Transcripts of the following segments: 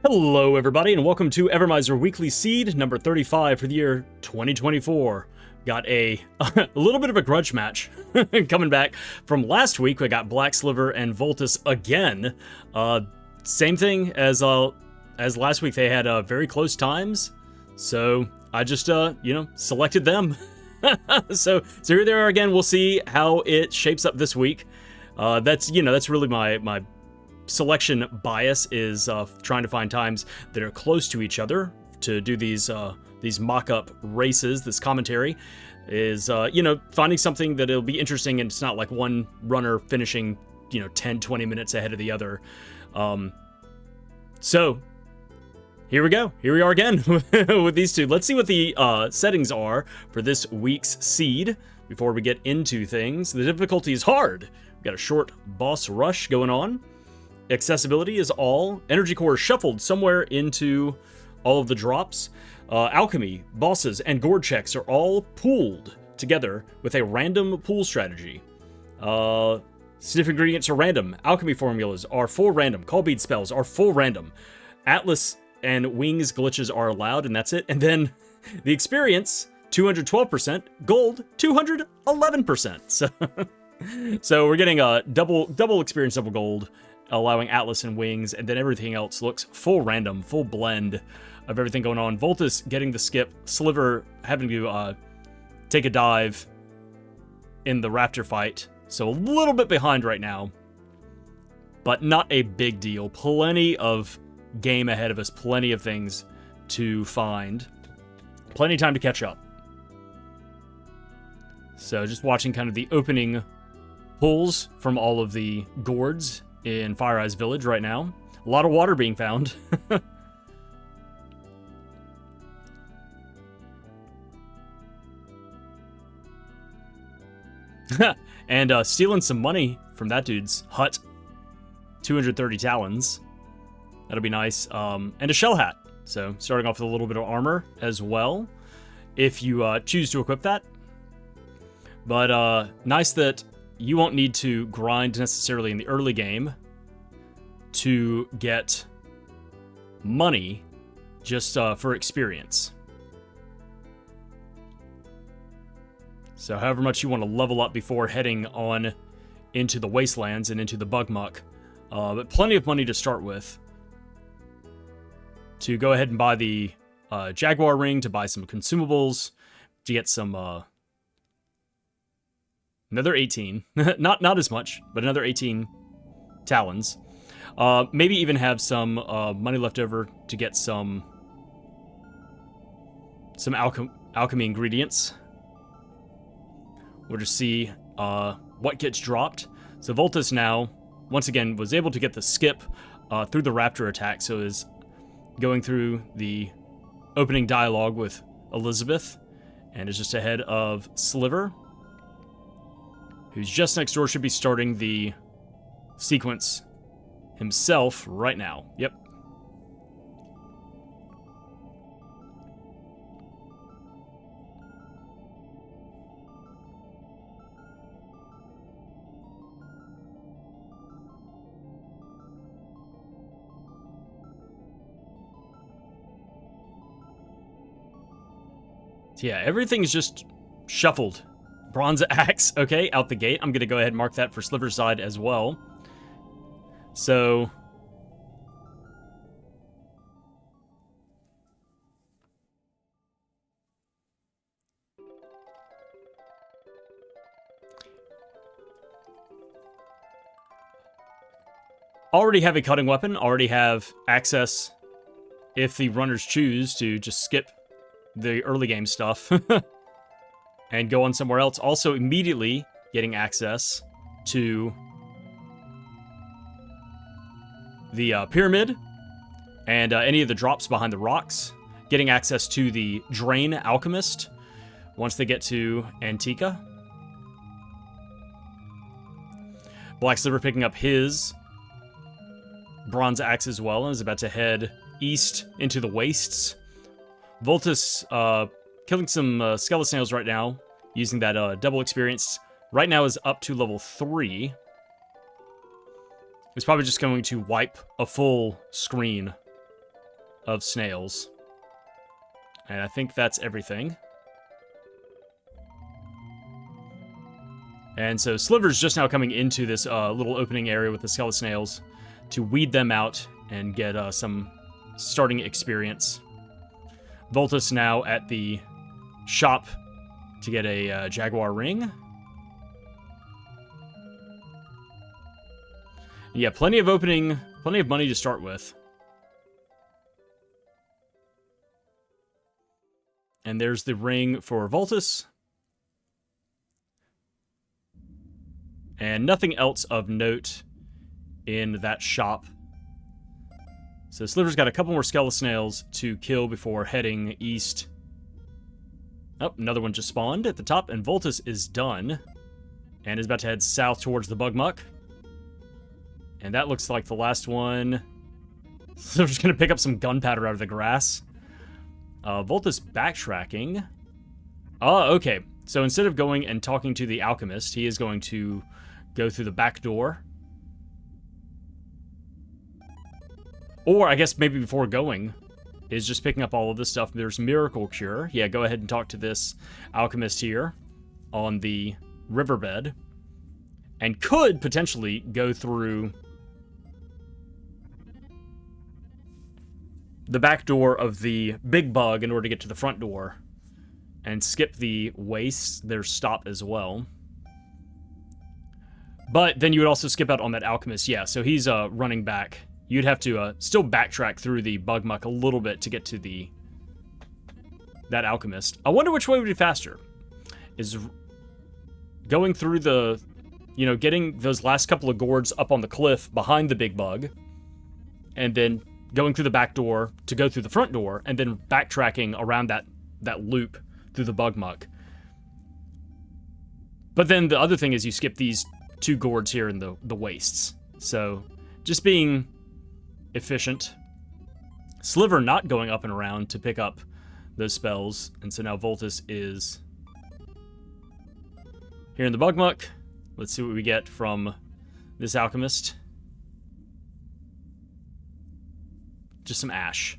Hello everybody and welcome to Evermizer Weekly Seed number 35 for the year 2024. Got a little bit of a grudge match coming back from last week. We got Black Sliver and Vultus again. Same thing as last week. They had very close times, so I just selected them. so here they are again. We'll see how it shapes up this week. That's really my selection bias is trying to find times that are close to each other to do these mock-up races. This commentary is finding something that it'll be interesting, and it's not like one runner finishing 10-20 minutes ahead of the other. So here we go. Here we are again with these two. Let's see what the settings are for this week's seed before we get into things. The difficulty is hard. We've got a short boss rush going on. Accessibility is all. Energy core shuffled somewhere into all of the drops. Alchemy, bosses, and gourd checks are all pooled together with a random pool strategy. Sniff ingredients are random. Alchemy formulas are full random. Call bead spells are full random. Atlas and wings glitches are allowed, and that's it. And then the experience, 212%. Gold, 211%. So we're getting a double experience, double gold, allowing Atlas and wings, and then everything else looks full random, full blend of everything going on. Vultus getting the skip, Sliver having to take a dive in the raptor fight, so a little bit behind right now, but not a big deal. Plenty of game ahead of us, plenty of things to find, plenty of time to catch up. So just watching kind of the opening pulls from all of the gourds in Fire Eyes Village right now. A lot of water being found. And stealing some money from that dude's hut. 230 talons. That'll be nice. And a shell hat. So starting off with a little bit of armor as well, if you choose to equip that. But nice that you won't need to grind necessarily in the early game to get money, just for experience. So however much you want to level up before heading on into the wastelands and into the bug muck, but plenty of money to start with to go ahead and buy the Jaguar ring, to buy some consumables, to get some another 18, not as much, but another 18 talons. Maybe even have some money left over to get some alchemy ingredients. We'll just see what gets dropped. So Vultus now, once again, was able to get the skip through the raptor attack, so is going through the opening dialogue with Elizabeth, and is just ahead of Sliver, who's just next door, should be starting the sequence himself right now. Yep. So yeah, everything's just shuffled. Bronze axe, okay, out the gate. I'm going to go ahead and mark that for Sliver's side as well. So already have a cutting weapon, already have access if the runners choose to just skip the early game stuff and go on somewhere else. Also immediately getting access to the pyramid and any of the drops behind the rocks. Getting access to the Drain Alchemist once they get to Antica. Black Sliver picking up his bronze axe as well, and is about to head east into the wastes. Vultus killing some skeleton snails right now, using that double experience. Right now is up to level 3. He's probably just going to wipe a full screen of snails. And I think that's everything. And so Sliver's just now coming into this little opening area with the skeleton snails to weed them out and get some starting experience. Vultus now at the shop to get a jaguar ring. Yeah, plenty of money to start with. And there's the ring for Vultus. And nothing else of note in that shop. So Sliver's got a couple more skeleton snails to kill before heading east. Oh, another one just spawned at the top, and Vultus is done. And is about to head south towards the bug muck. And that looks like the last one. Sliver's going to pick up some gunpowder out of the grass. Vultus backtracking. Oh, okay. So instead of going and talking to the alchemist, he is going to go through the back door. Or, I guess maybe before going, is just picking up all of this stuff. There's Miracle Cure. Yeah, go ahead and talk to this alchemist here on the riverbed. And could potentially go through the back door of the big bug in order to get to the front door. And skip the waste. There's stop as well. But then you would also skip out on that alchemist. Yeah, so he's running back. You'd have to still backtrack through the bug muck a little bit to get to that alchemist. I wonder which way would be faster. Is going through the, getting those last couple of gourds up on the cliff behind the big bug, and then going through the back door to go through the front door, and then backtracking around that loop through the bug muck. But then the other thing is you skip these 2 gourds here in the wastes. So just being efficient. Sliver not going up and around to pick up those spells. And so now Vultus is here in the bug muck. Let's see what we get from this alchemist. Just some ash.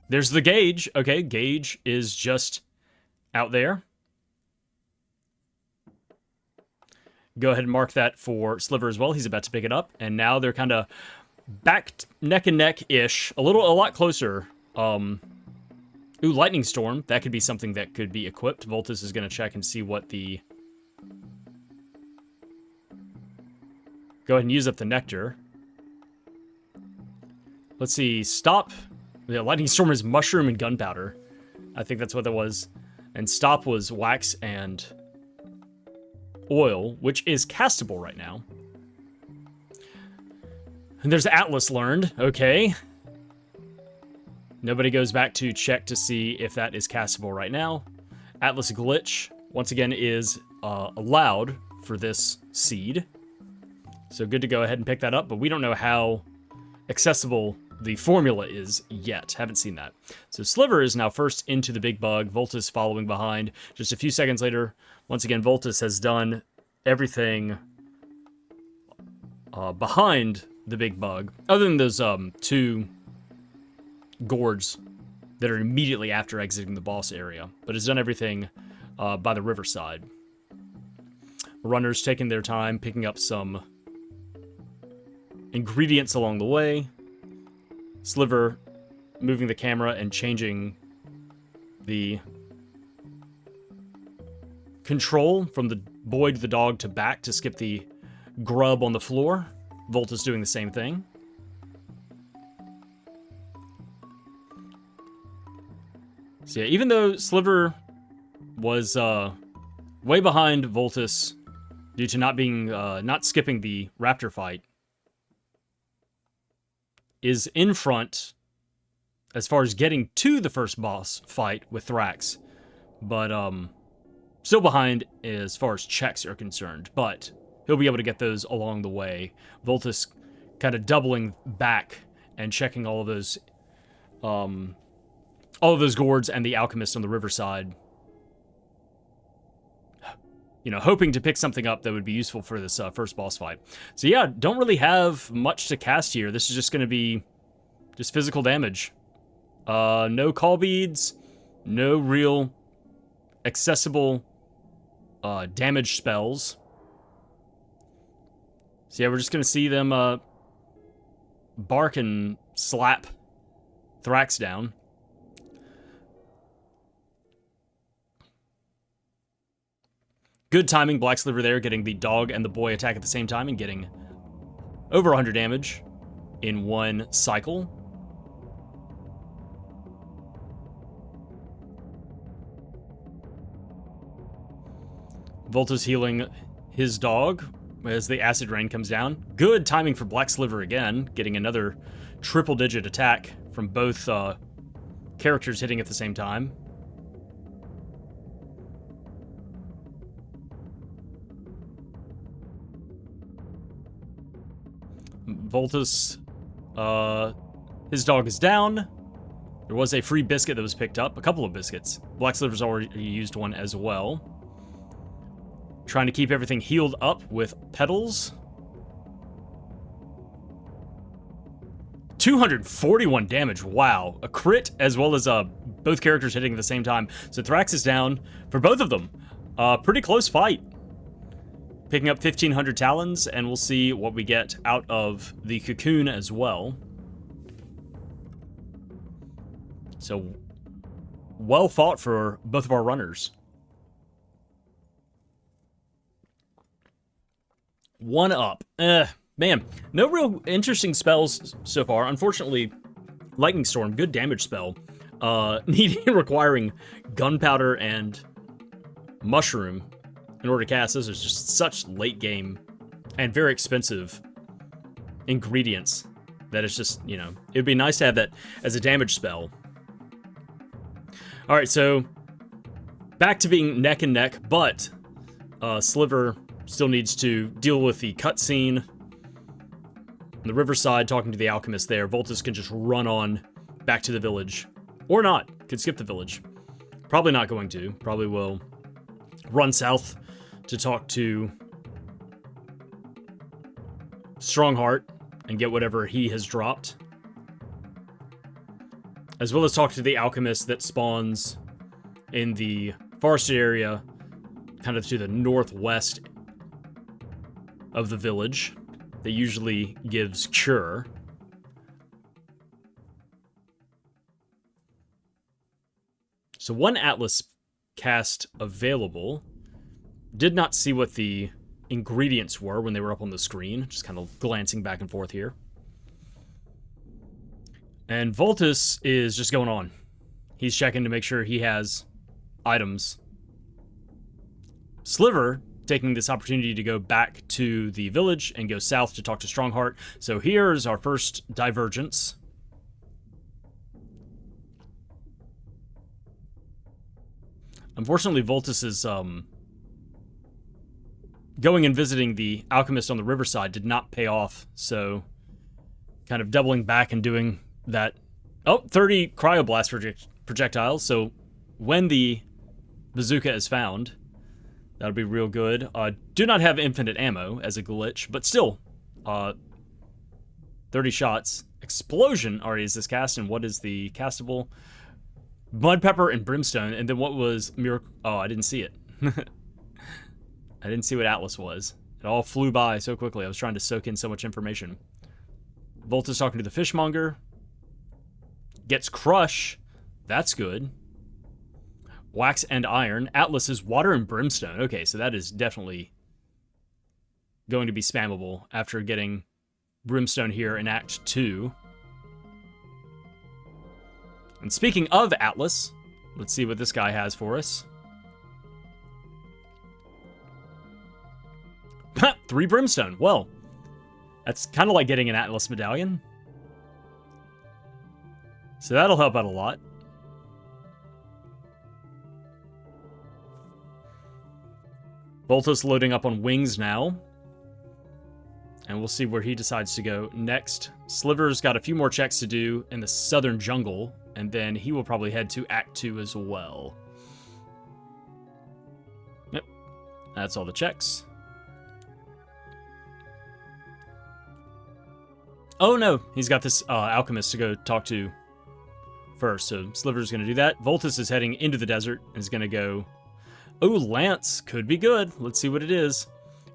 There's the gauge. Okay, gauge is just out there. Go ahead and mark that for Sliver as well. He's about to pick it up. And now they're kind of back neck and neck-ish. A lot closer. Ooh, Lightning Storm. That could be something that could be equipped. Vultus is going to check and see what the... Go ahead and use up the nectar. Let's see. Stop. Yeah, Lightning Storm is mushroom and gunpowder. I think that's what that was. And stop was wax and oil, which is castable right now. And there's Atlas learned. Okay. Nobody goes back to check to see if that is castable right now. Atlas glitch, once again, is allowed for this seed. So good to go ahead and pick that up, but we don't know how accessible the formula is yet. Haven't seen that. So Sliver is now first into the big bug. Vultus following behind. Just a few seconds later, once again, Vultus has done everything behind the big bug, other than those 2 gourds that are immediately after exiting the boss area, but has done everything by the riverside. Runners taking their time, picking up some ingredients along the way. Sliver moving the camera and changing the control from the boy to the dog to back to skip the grub on the floor. Vultus doing the same thing. So yeah, even though Sliver was way behind Vultus due to not skipping the raptor fight, is in front as far as getting to the first boss fight with Thrax, but still behind as far as checks are concerned, but he'll be able to get those along the way. Vultus kind of doubling back and checking all of those gourds and the alchemist on the riverside. you know, hoping to pick something up that would be useful for this first boss fight. So yeah, don't really have much to cast here. This is just going to be just physical damage. No call beads, no real accessible damage spells. So yeah, we're just going to see them bark and slap Thrax down. Good timing, Black Sliver there, getting the dog and the boy attack at the same time and getting over 100 damage in one cycle. Vultus healing his dog as the acid rain comes down. Good timing for Black Sliver again, getting another triple-digit attack from both characters hitting at the same time. Vultus, his dog is down. There was a free biscuit that was picked up, a couple of biscuits. Black Sliver's already used one as well. Trying to keep everything healed up with petals. 241 damage, wow. A crit as well as both characters hitting at the same time. So Thrax is down for both of them. Pretty close fight. Picking up 1,500 talons, and we'll see what we get out of the cocoon as well. So, well fought for both of our runners. One up. Man, no real interesting spells so far. Unfortunately, Lightning Storm, good damage spell. Requiring gunpowder and mushroom in order to cast. Those are just such late game and very expensive ingredients that it's just, you know, it'd be nice to have that as a damage spell. All right, so back to being neck and neck, but Sliver still needs to deal with the cutscene on the riverside, talking to the alchemist there. Vultus can just run on back to the village, or not. Could skip the village. Probably not going to. Probably will run south to talk to Strongheart and get whatever he has dropped, as well as talk to the alchemist that spawns in the forested area, kind of to the northwest of the village, that usually gives cure. So one Atlas cast available. Did not see what the ingredients were when they were up on the screen. Just kind of glancing back and forth here. And Vultus is just going on. He's checking to make sure he has items. Sliver taking this opportunity to go back to the village and go south to talk to Strongheart. So here's our first divergence. Unfortunately, Vultus is going and visiting the alchemist on the riverside did not pay off, so kind of doubling back and doing that. Oh, 30 cryoblast projectiles, so when the bazooka is found, that'll be real good. Do not have infinite ammo as a glitch, but still, 30 shots. Explosion already is this cast, and what is the castable? Mud Pepper and Brimstone, and then what was Miracle? Oh, I didn't see it. I didn't see what Atlas was. It all flew by so quickly. I was trying to soak in so much information. Vultus talking to the fishmonger. Gets Crush. That's good. Wax and Iron. Atlas is Water and Brimstone. Okay, so that is definitely going to be spammable after getting Brimstone here in Act 2. And speaking of Atlas, let's see what this guy has for us. 3 Brimstone. Well, that's kind of like getting an Atlas medallion. So that'll help out a lot. Vultus loading up on wings now. And we'll see where he decides to go next. Sliver's got a few more checks to do in the southern jungle, and then he will probably head to Act 2 as well. Yep. That's all the checks. Oh no, he's got this alchemist to go talk to first, so Sliver's going to do that. Vultus is heading into the desert and is going to go... Oh, Lance. Could be good. Let's see what it is.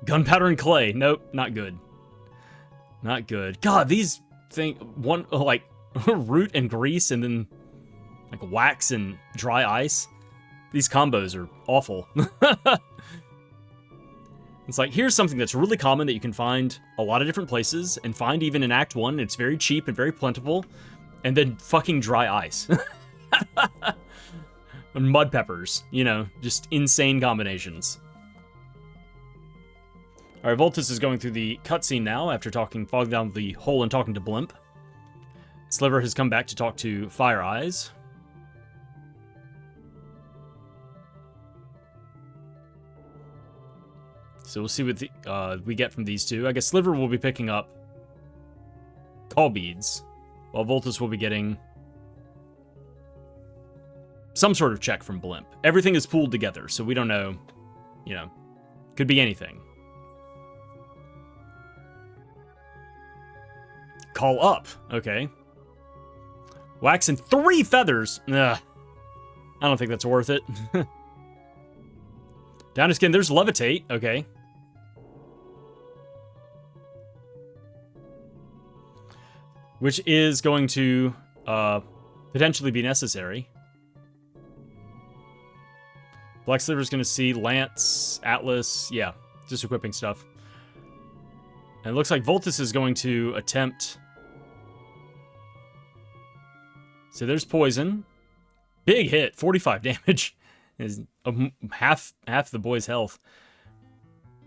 Gunpowder and clay. Nope, not good. Not good. God, these things... One, like, root and grease and then, like, wax and dry ice. These combos are awful. It's like, here's something that's really common that you can find a lot of different places and find even in Act 1. It's very cheap and very plentiful. And then fucking dry ice. And mud peppers, you know, just insane combinations. Alright, Vultus is going through the cutscene now after falling down the hole and talking to Blimp. Sliver has come back to talk to Fire Eyes. So we'll see what we get from these two. I guess Sliver will be picking up call beads, while Vultus will be getting some sort of check from Blimp. Everything is pooled together, so we don't know, you know, could be anything. Call up, okay. Wax and 3 feathers. Ugh. I don't think that's worth it. Down to skin, there's levitate, okay. Which is going to potentially be necessary. Black Sliver's going to see Lance, Atlas, yeah, just equipping stuff. And it looks like Vultus is going to attempt... So there's poison. Big hit, 45 damage. Is half the boy's health.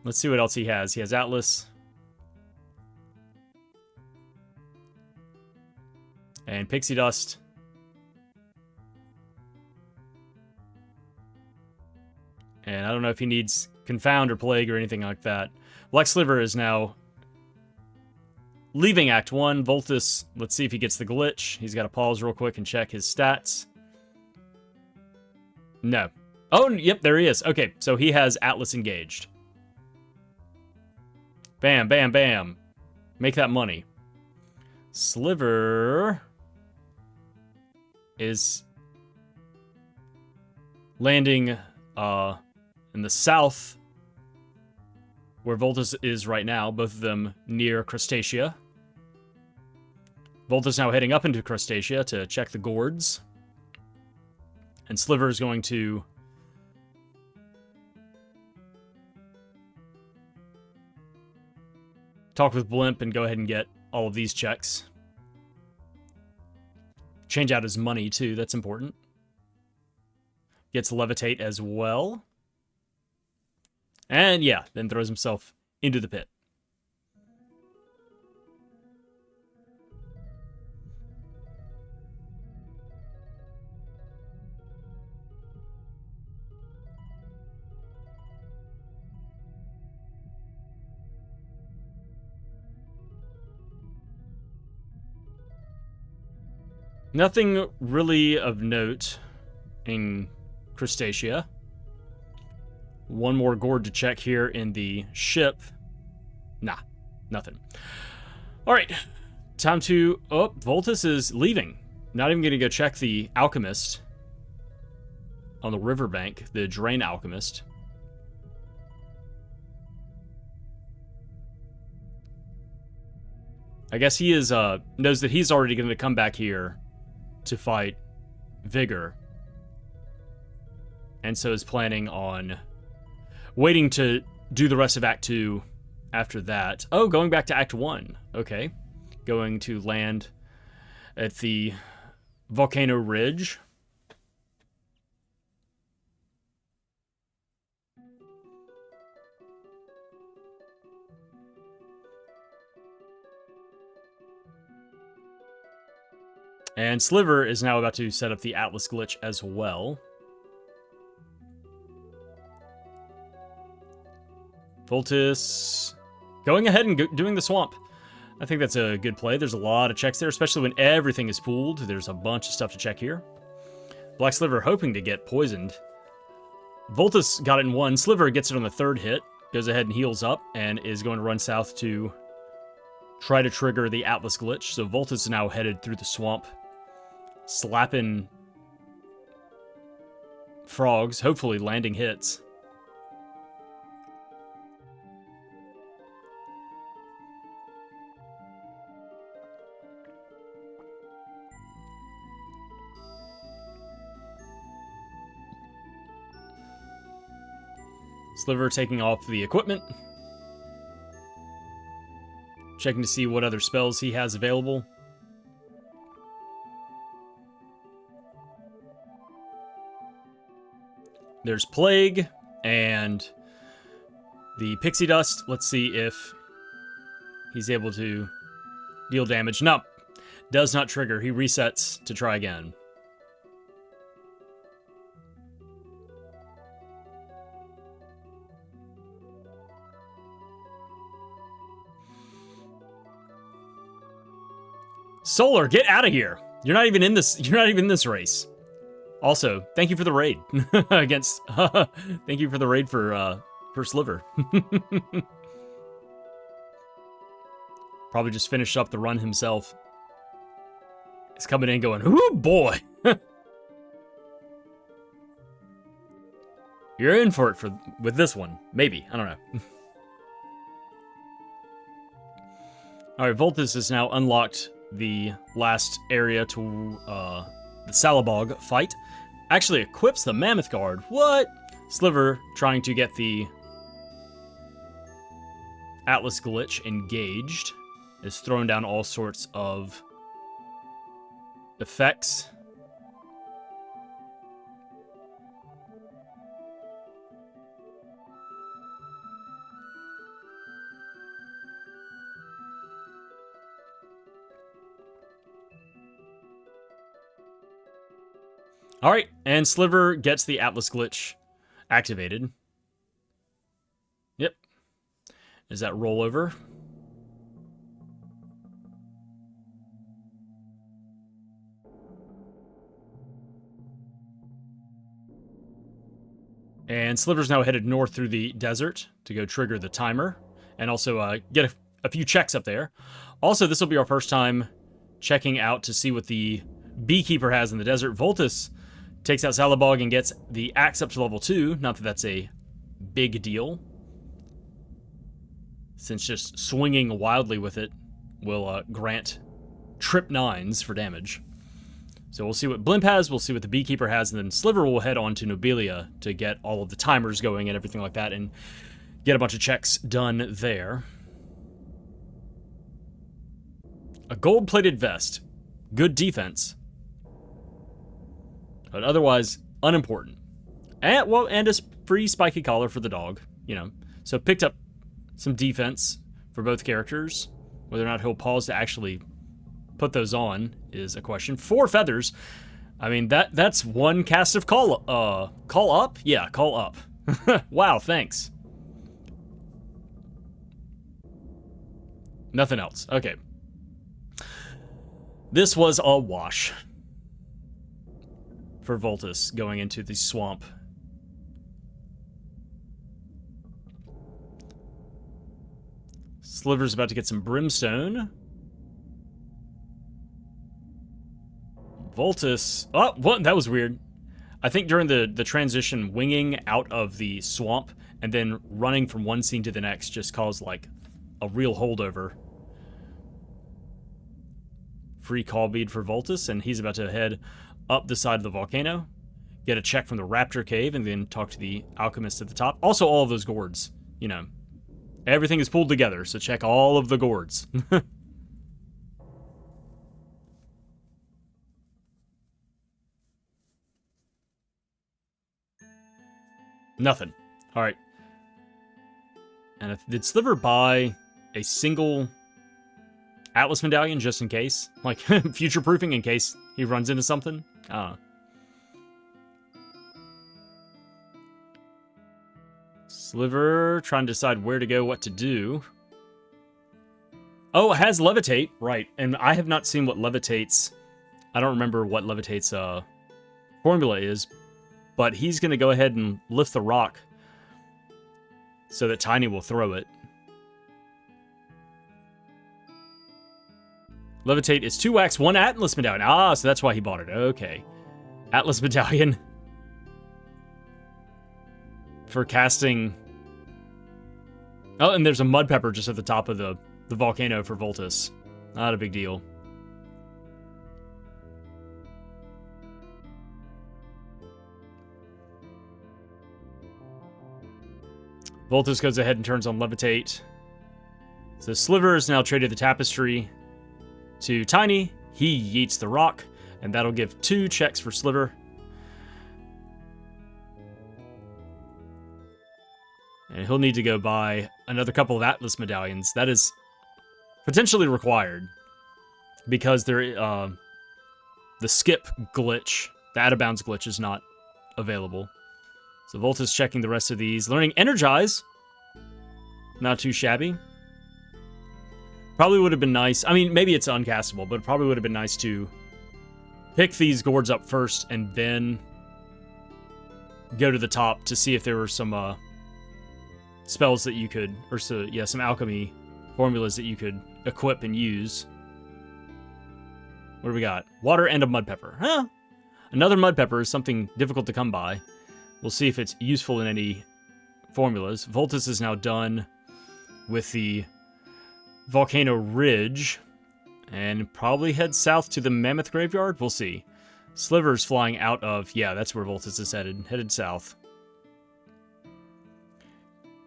Let's see what else he has. He has Atlas. And Pixie Dust. And I don't know if he needs Confound or Plague or anything like that. Black Sliver is now leaving Act 1. Vultus, let's see if he gets the glitch. He's got to pause real quick and check his stats. No. Oh, yep, there he is. Okay, so he has Atlas engaged. Bam, bam, bam. Make that money. Sliver is landing in the south, where Vultus is right now, both of them near Crustacea. Vultus now heading up into Crustacea to check the Gourds. And Sliver is going to talk with Blimp and go ahead and get all of these checks. Change out his money, too. That's important. Gets Levitate as well. And, yeah, then throws himself into the pit. Nothing really of note in Crustacea. One more gourd to check here in the ship. Nah, nothing. Alright, time to... Oh, Vultus is leaving. Not even going to go check the Alchemist on the riverbank, the Drain Alchemist. I guess he is knows that he's already going to come back here to fight Vigor, and so is planning on waiting to do the rest of Act 2 after that. Oh, going back to Act 1. Okay. Going to land at the Volcano Ridge. And Sliver is now about to set up the Atlas glitch as well. Vultus going ahead and doing the swamp. I think that's a good play. There's a lot of checks there, especially when everything is pooled. There's a bunch of stuff to check here. Black Sliver hoping to get poisoned. Vultus got it in 1. Sliver gets it on the 3rd hit, goes ahead and heals up, and is going to run south to try to trigger the Atlas glitch. So Vultus is now headed through the swamp, slapping frogs, hopefully landing hits. Sliver taking off the equipment. Checking to see what other spells he has available. There's Plague and the Pixie Dust. Let's see if he's able to deal damage. No, does not trigger. He resets to try again. Solar, get out of here. You're not even in this race. Also, thank you for the raid against thank you for the raid for Sliver. Probably just finished up the run himself. He's coming in going, "Ooh boy." You're in for it with this one. Maybe, I don't know. All right, Vultus has now unlocked the last area to the Salabog fight. Actually equips the Mammoth Guard. What? Sliver trying to get the Atlas glitch engaged is throwing down all sorts of effects. All right, and Sliver gets the Atlas glitch activated. Yep. Is that rollover? And Sliver's now headed north through the desert to go trigger the timer and also get a few checks up there. Also, this will be our first time checking out to see what the Beekeeper has in the desert. Vultus takes out Salabog and gets the axe up to level 2. Not that that's a big deal, since just swinging wildly with it will grant trip 9s for damage. So we'll see what Blimp has, we'll see what the Beekeeper has, and then Sliver will head on to Nobilia to get all of the timers going and everything like that, and get a bunch of checks done there. A gold-plated vest. Good defense. But otherwise, unimportant. And a free spiky collar for the dog, you know. So picked up some defense for both characters. Whether or not he'll pause to actually put those on is a question. 4 feathers. I mean, that's one cast of call up? Yeah, call up. Wow, thanks. Nothing else. Okay. This was a wash for Vultus going into the swamp. Sliver's about to get some brimstone. Vultus... Oh, what? That was weird. I think during the transition, winging out of the swamp and then running from one scene to the next just caused, like, a real holdover. Free call bead for Vultus, and he's about to head up the side of the volcano, get a check from the Raptor Cave, and then talk to the Alchemist at the top. Also, all of those gourds, you know. Everything is pulled together, so check all of the gourds. Nothing. All right. And did Sliver buy a single Atlas medallion just in case? Like, future-proofing in case he runs into something? I don't know. Sliver trying to decide where to go, what to do. Oh, it has Levitate. Right. And I have not seen what Levitate's... I don't remember what Levitate's formula is. but he's going to go ahead and lift the rock so that Tiny will throw it. Levitate is 2 wax, 1 Atlas Medallion. Ah, so that's why he bought it. Okay. Atlas Medallion for casting. Oh, and there's a mud pepper just at the top of the volcano for Vultus. Not a big deal. Vultus goes ahead and turns on Levitate. So Sliver is now traded the tapestry to Tiny. He yeets the rock, and that'll give 2 checks for Sliver. And he'll need to go buy another couple of Atlas medallions. That is potentially required because the skip glitch, the out of bounds glitch, is not available. So Vultus checking the rest of these. Learning Energize. Not too shabby. Probably would have been nice. I mean, maybe it's uncastable, but it probably would have been nice to pick these gourds up first and then go to the top to see if there were some spells that you could, or some alchemy formulas that you could equip and use. What do we got? Water and a mud pepper. Huh? Another mud pepper is something difficult to come by. We'll see if it's useful in any formulas. Vultus is now done with the Volcano Ridge and probably head south to the Mammoth Graveyard. We'll see. Sliver's flying out of, yeah, that's where Vultus is headed south.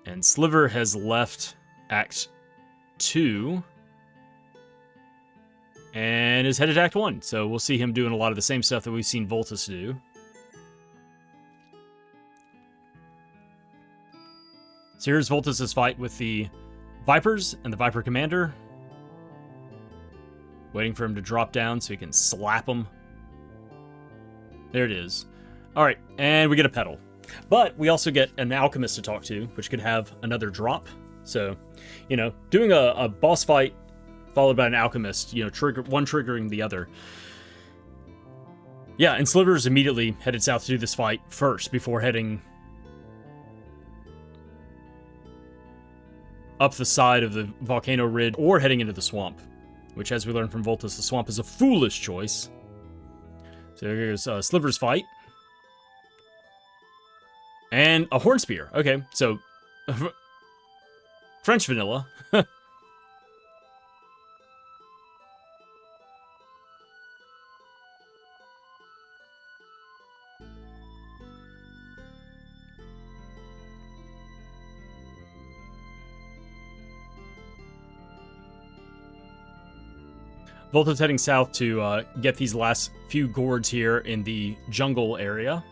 And Sliver has left Act 2 and is headed to Act 1. So we'll see him doing a lot of the same stuff that we've seen Vultus do. So here's Vultus' fight with the Vipers and the Viper Commander. Waiting for him to drop down so he can slap him. There it is. Alright, and we get a petal. But we also get an Alchemist to talk to, which could have another drop. So, you know, doing a boss fight followed by an Alchemist, you know, one triggering the other. Yeah, and Sliver's immediately headed south to do this fight first before heading up the side of the Volcano Ridge or heading into the swamp, which, as we learned from Vultus, the swamp is a foolish choice. So here's Sliver's fight. And a Horn Spear. Okay, so French vanilla. Vultus heading south to get these last few gourds here in the jungle area.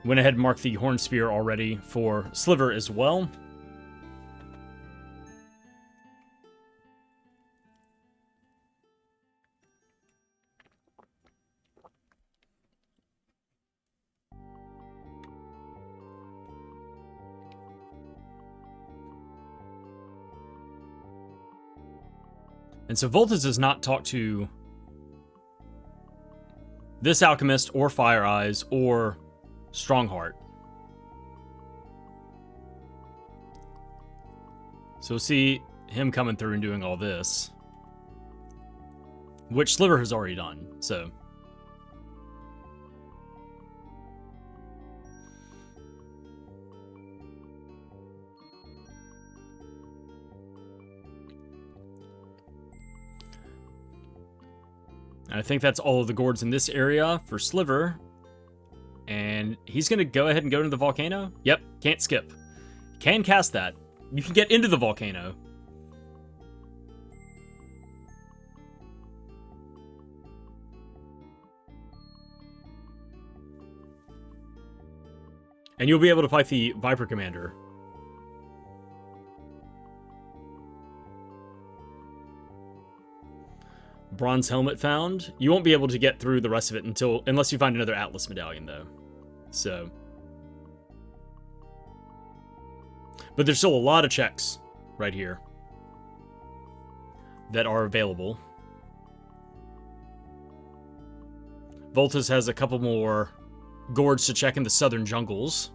Went ahead and marked the Horn Spear already for Sliver as well. And so Vultus does not talk to this Alchemist or Fire Eyes or Strongheart. So we'll see him coming through and doing all this, which Sliver has already done, so. And I think that's all of the gourds in this area for Sliver. And he's going to go ahead and go into the volcano. Yep, can't skip. Can cast that. You can get into the volcano. And you'll be able to fight the Viper Commander. Bronze helmet found. You won't be able to get through the rest of it unless you find another Atlas medallion, though. So, but there's still a lot of checks right here that are available. Vultus has a couple more Gourds to check in the southern jungles.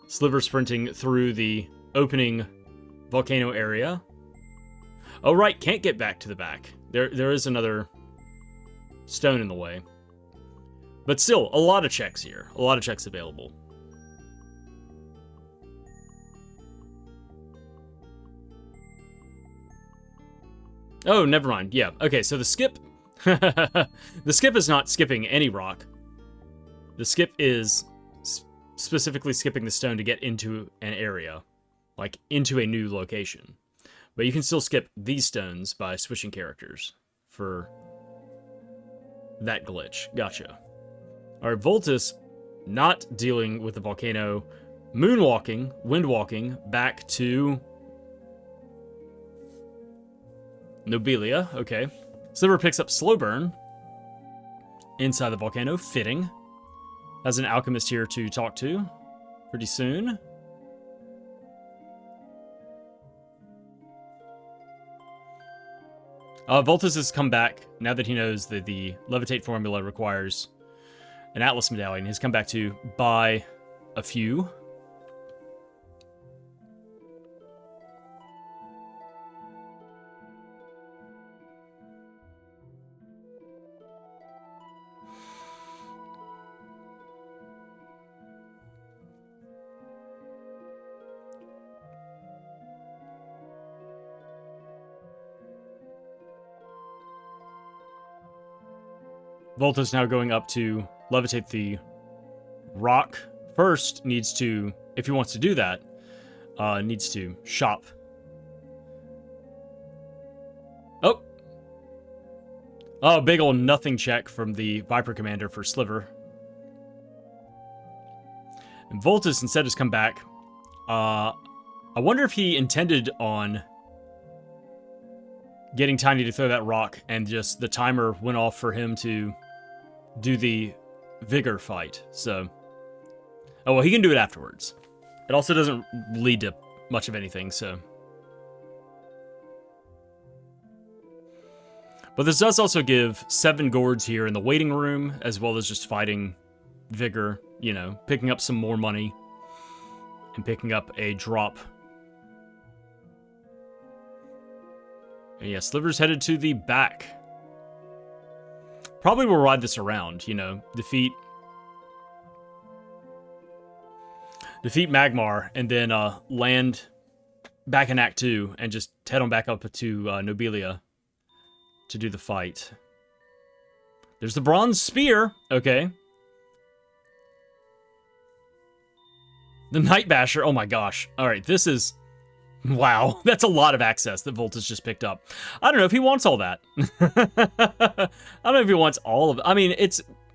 Sliver sprinting through the opening volcano area. Oh, right, can't get back to the back. There is another stone in the way. But still, a lot of checks here. A lot of checks available. Oh, never mind. Yeah, okay, so the skip... the skip is not skipping any rock. The skip is specifically skipping the stone to get into an area. Like, into a new location. But you can still skip these stones by switching characters for that glitch. Gotcha. Alright, Vultus, not dealing with the volcano, moonwalking, windwalking, back to Nobilia. Okay. Sliver picks up Slow Burn inside the volcano. Fitting. Has an alchemist here to talk to pretty soon. Vultus has come back now that he knows that the levitate formula requires an Atlas medallion. He's come back to buy a few. Vultus now going up to levitate the rock. First, needs to, if he wants to do that, needs to shop. Oh! Oh, big ol' nothing check from the Viper Commander for Sliver. And Vultus instead has come back. I wonder if he intended on getting Tiny to throw that rock and just the timer went off for him to do the vigor fight. So, oh well, he can do it afterwards. It also doesn't lead to much of anything, so. But this does also give 7 Gourds here in the waiting room, as well as just fighting vigor, you know, picking up some more money and picking up a drop. And yeah, Sliver's headed to the back. Probably will ride this around, you know, defeat Magmar, and then land back in Act 2, and just head on back up to Nobilia to do the fight. There's the Bronze Spear, okay. The Night Basher, oh my gosh. Alright, this is... Wow, that's a lot of access that Vultus just picked up. I don't know if he wants all that. I don't know if he wants all of it. I mean,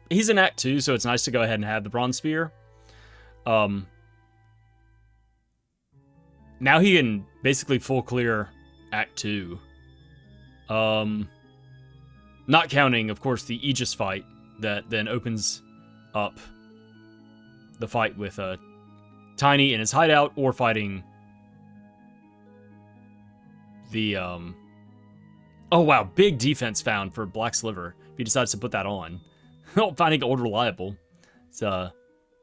he's in Act 2, so it's nice to go ahead and have the Bronze Spear. Now he can basically full clear Act 2. Not counting, of course, the Aegis fight that then opens up the fight with Tiny in his hideout, or fighting the, oh wow, big defense found for Black Sliver, if he decides to put that on. Finding old reliable. It's a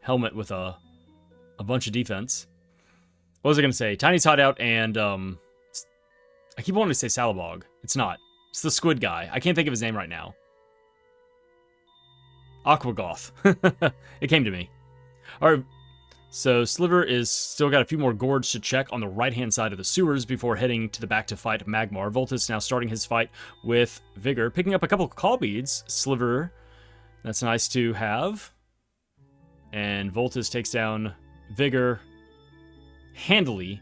helmet with a bunch of defense. What was I going to say? Tiny's hideout and, I keep wanting to say Salabog. It's not. It's the squid guy. I can't think of his name right now. Aquagoth. It came to me. Alright. So, Sliver is still got a few more Gourds to check on the right-hand side of the sewers before heading to the back to fight Magmar. Vultus now starting his fight with Vigor, picking up a couple of call beads. Sliver, that's nice to have. And Vultus takes down Vigor handily.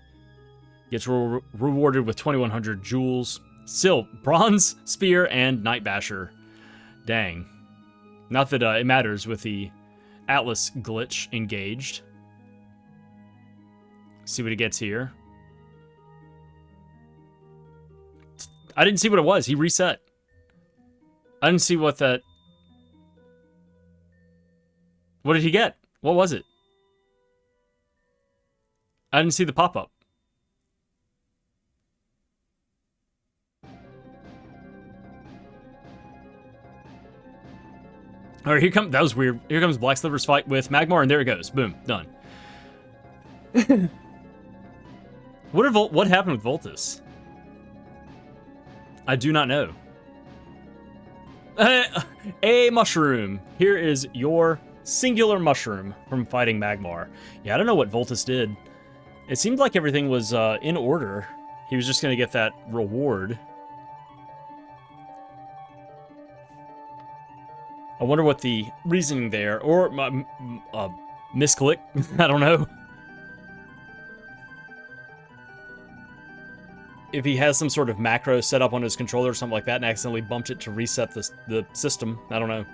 Gets rewarded with 2,100 jewels. Still, Bronze Spear and Night Basher. Dang. Not that it matters with the Atlas glitch engaged. See what he gets here. I didn't see what it was. He reset. I didn't see what that... What did he get? What was it? I didn't see the pop-up. All right, that was weird. Here comes Black Sliver's fight with Magmar, and there it goes. Boom, done. What happened with Vultus? I do not know. A mushroom. Here is your singular mushroom from fighting Magmar. Yeah, I don't know what Vultus did. It seemed like everything was in order. He was just going to get that reward. I wonder what the reasoning there, or misclick, I don't know. If he has some sort of macro set up on his controller or something like that and accidentally bumped it to reset the system, I don't know.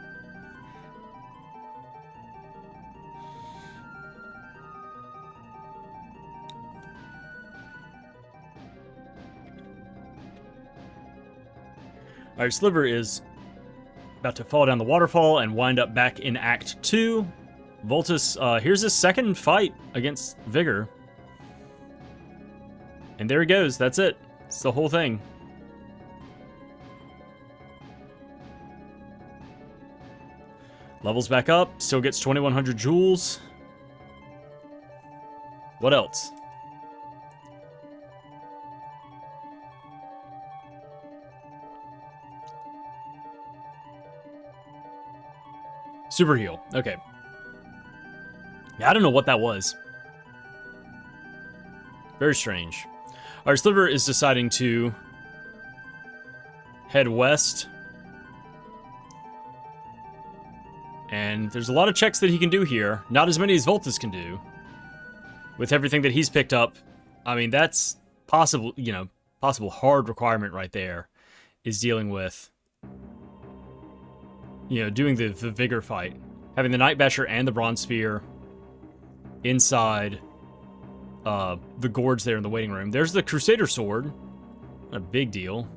Alright, Sliver is about to fall down the waterfall and wind up back in Act 2. Vultus, here's his second fight against Vigor. And there he goes, that's it. It's the whole thing. Levels back up, still gets 2100 jewels. What else? Super heal. Okay. Yeah, I don't know what that was. Very strange. Our Sliver is deciding to head west. And there's a lot of checks that he can do here. Not as many as Vultus can do. With everything that he's picked up. I mean, that's possible, you know, possible hard requirement right there. Is dealing with, you know, doing the Vigor fight. Having the Night Basher and the Bronze Spear inside the Gourds there in the waiting room. There's the Crusader Sword. Not a big deal.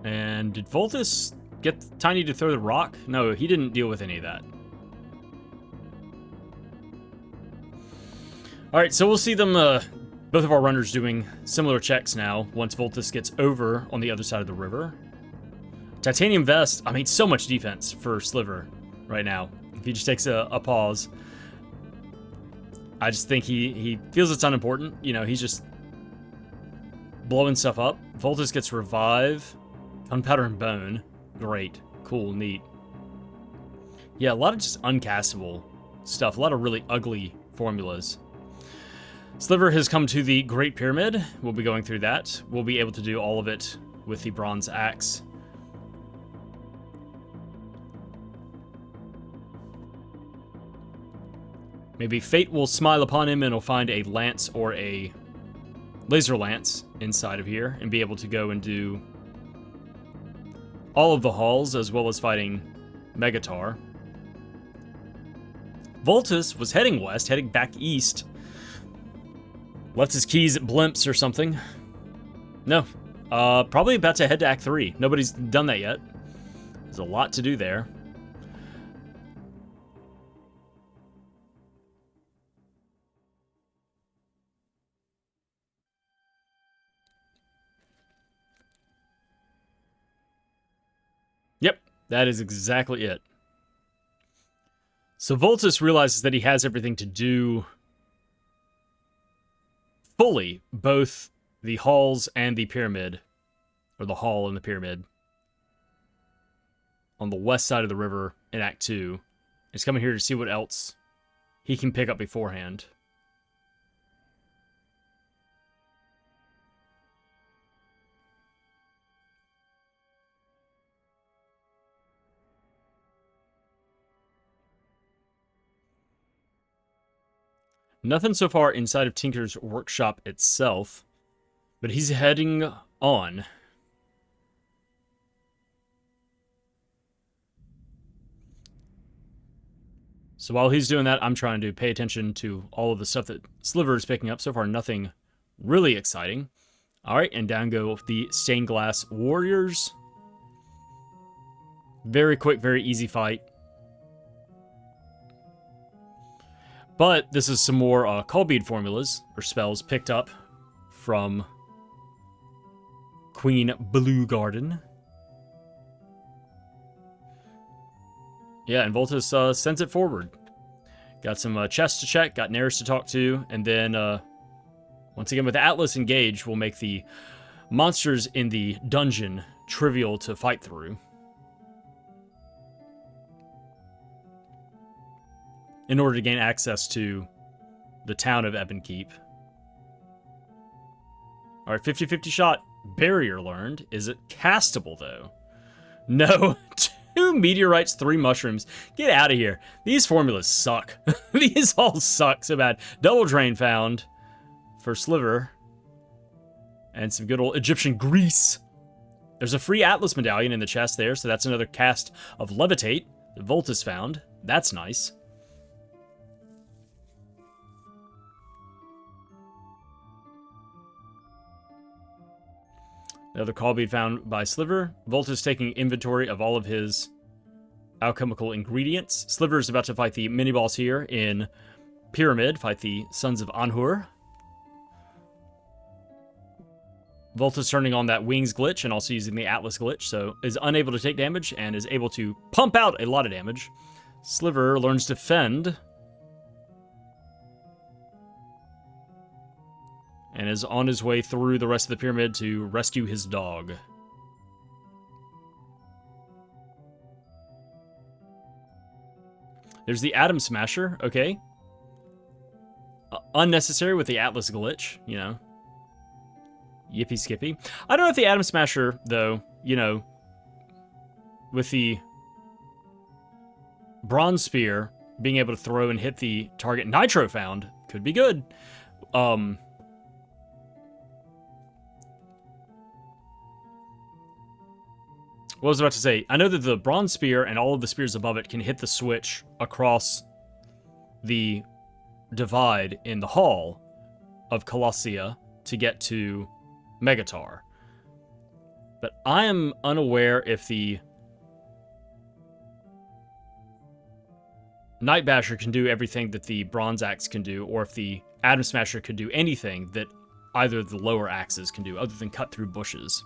And did Vultus get Tiny to throw the rock? No, he didn't deal with any of that. Alright, so we'll see them, both of our runners doing similar checks now, once Vultus gets over on the other side of the river. Titanium Vest, I mean, so much defense for Sliver right now. If he just takes a pause. I just think he feels it's unimportant. You know, he's just blowing stuff up. Vultus gets Revive. Gunpowder and Bone. Great. Cool. Neat. Yeah, a lot of just uncastable stuff. A lot of really ugly formulas. Sliver has come to the Great Pyramid. We'll be going through that. We'll be able to do all of it with the Bronze Axe. Maybe fate will smile upon him and he'll find a lance or a laser lance inside of here and be able to go and do all of the halls as well as fighting Megatar. Vultus was heading west, heading back east. Left his keys at Blimps or something. No. Probably about to head to Act 3. Nobody's done that yet. There's a lot to do there. Yep, that is exactly it. So Vultus realizes that he has everything to do fully, both the halls and the pyramid, or the hall and the pyramid, on the west side of the river in Act 2. He's coming here to see what else he can pick up beforehand. Nothing so far inside of Tinker's workshop itself, but he's heading on. So while he's doing that, I'm trying to pay attention to all of the stuff that Sliver is picking up. So far, nothing really exciting. All right, and down go the Stained Glass Warriors. Very quick, very easy fight. But this is some more call bead formulas, or spells, picked up from Queen Blue Garden. Yeah, and Vultus sends it forward. Got some chests to check, got Nares to talk to, and then, once again, with Atlas engaged, we'll make the monsters in the dungeon trivial to fight through. In order to gain access to the town of Ebonkeep. Alright, 50-50 shot. Barrier learned. Is it castable, though? No. 2 meteorites, 3 mushrooms. Get out of here. These formulas suck. These all suck so bad. Double drain found for Sliver. And some good old Egyptian grease. There's a free Atlas medallion in the chest there, so that's another cast of Levitate that Vultus found. That's nice. Another call bead found by Sliver. Vultus taking inventory of all of his alchemical ingredients. Sliver is about to fight the mini-boss here in Pyramid, fight the Sons of Anhur. Vultus turning on that Wings glitch and also using the Atlas glitch, so is unable to take damage and is able to pump out a lot of damage. Sliver learns to fend. And is on his way through the rest of the pyramid to rescue his dog. There's the Atom Smasher, okay. Unnecessary with the Atlas glitch, you know. Yippee skippy. I don't know if the Atom Smasher, though, you know, with the Bronze Spear being able to throw and hit the target Nitro found, could be good. What was I about to say? I know that the Bronze Spear and all of the spears above it can hit the switch across the divide in the Hall of Colossia to get to Megatar. But I am unaware if the Night Basher can do everything that the Bronze Axe can do, or if the Atom Smasher could do anything that either of the lower axes can do, other than cut through bushes.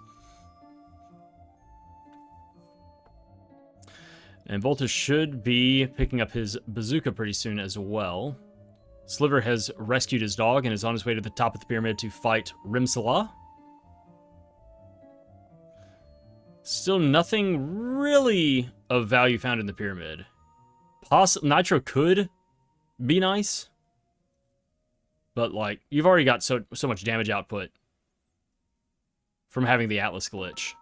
And Vultus should be picking up his bazooka pretty soon as well. Sliver has rescued his dog and is on his way to the top of the pyramid to fight Rimsala. Still nothing really of value found in the pyramid. Nitro could be nice. But, like, you've already got so much damage output from having the Atlas glitch.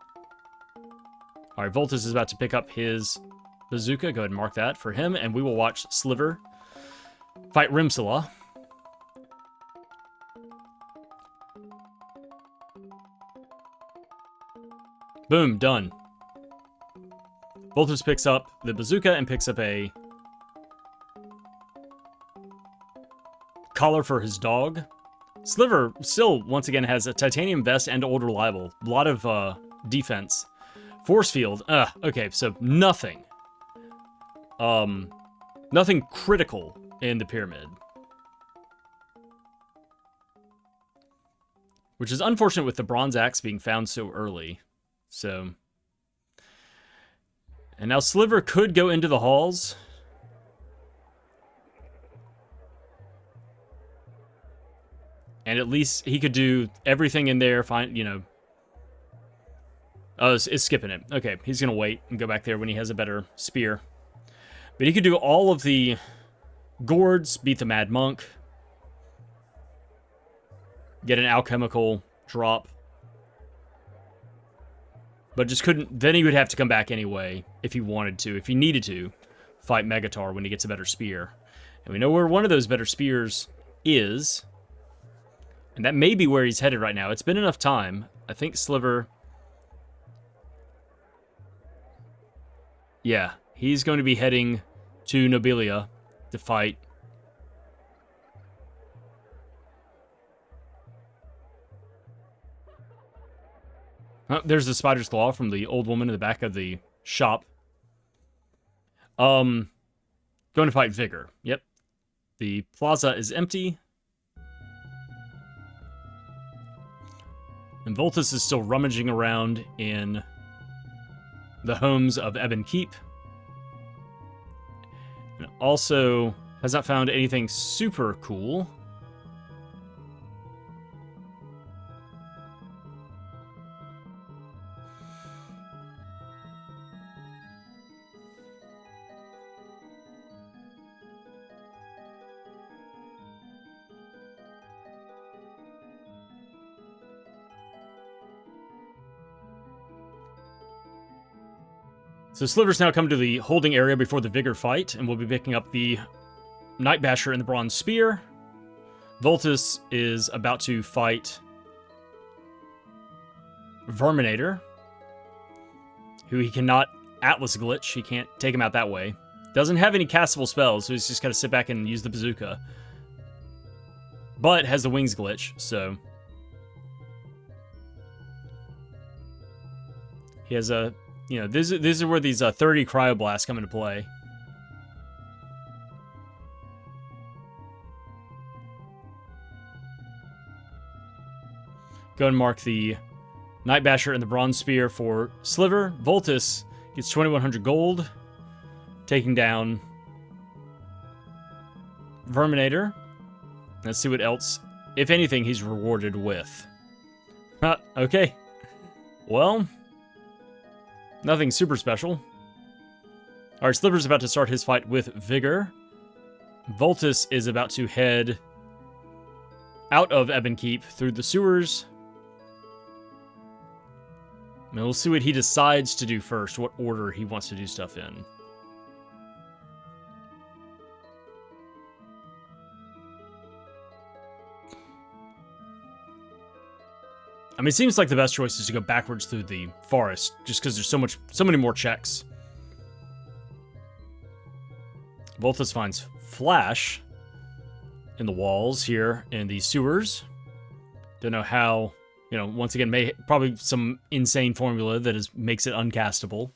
Alright, Vultus is about to pick up his bazooka. Go ahead and mark that for him, and we will watch Sliver fight Rimsala. Boom, done. Vultus picks up the bazooka and picks up a collar for his dog. Sliver still, once again, has a titanium vest and old reliable. A lot of defense. Force field. Okay, so nothing. Nothing critical in the pyramid. Which is unfortunate with the Bronze Axe being found so early. So. And now Sliver could go into the halls. And at least he could do everything in there, find, you know. Oh, it's skipping it. Okay, he's going to wait and go back there when he has a better spear. But he could do all of the Gourds, beat the Mad Monk, get an alchemical drop. But just couldn't, then he would have to come back anyway if he wanted to, if he needed to, fight Megatar when he gets a better spear. And we know where one of those better spears is. And that may be where he's headed right now. It's been enough time. I think Sliver... Yeah, he's going to be heading to Nobilia to fight. Oh, there's the spider's claw from the old woman in the back of the shop. Going to fight Vigor. Yep. The plaza is empty. And Vultus is still rummaging around in the homes of Ebon Keep. And also has not found anything super cool. So Sliver's now come to the holding area before the Vigor fight, and we'll be picking up the Night Basher and the Bronze Spear. Vultus is about to fight Verminator, who he cannot Atlas glitch. He can't take him out that way. Doesn't have any castable spells, so he's just got to sit back and use the bazooka. But has the wings glitch, so he has a... You know, these are where these 30 cryoblasts come into play. Go and mark the Night Basher and the Bronze Spear for Sliver. Vultus gets 2,100 gold, taking down Verminator. Let's see what else, if anything, he's rewarded with. Okay. Well... Nothing super special. Alright, Sliver's about to start his fight with Vigor. Vultus is about to head out of Ebon Keep through the sewers. And we'll see what he decides to do first, what order he wants to do stuff in. I mean, it seems like the best choice is to go backwards through the forest, just because there's so many more checks. Vultus finds Flash in the walls here in the sewers. Don't know how, you know, once again, probably some insane formula that makes it uncastable.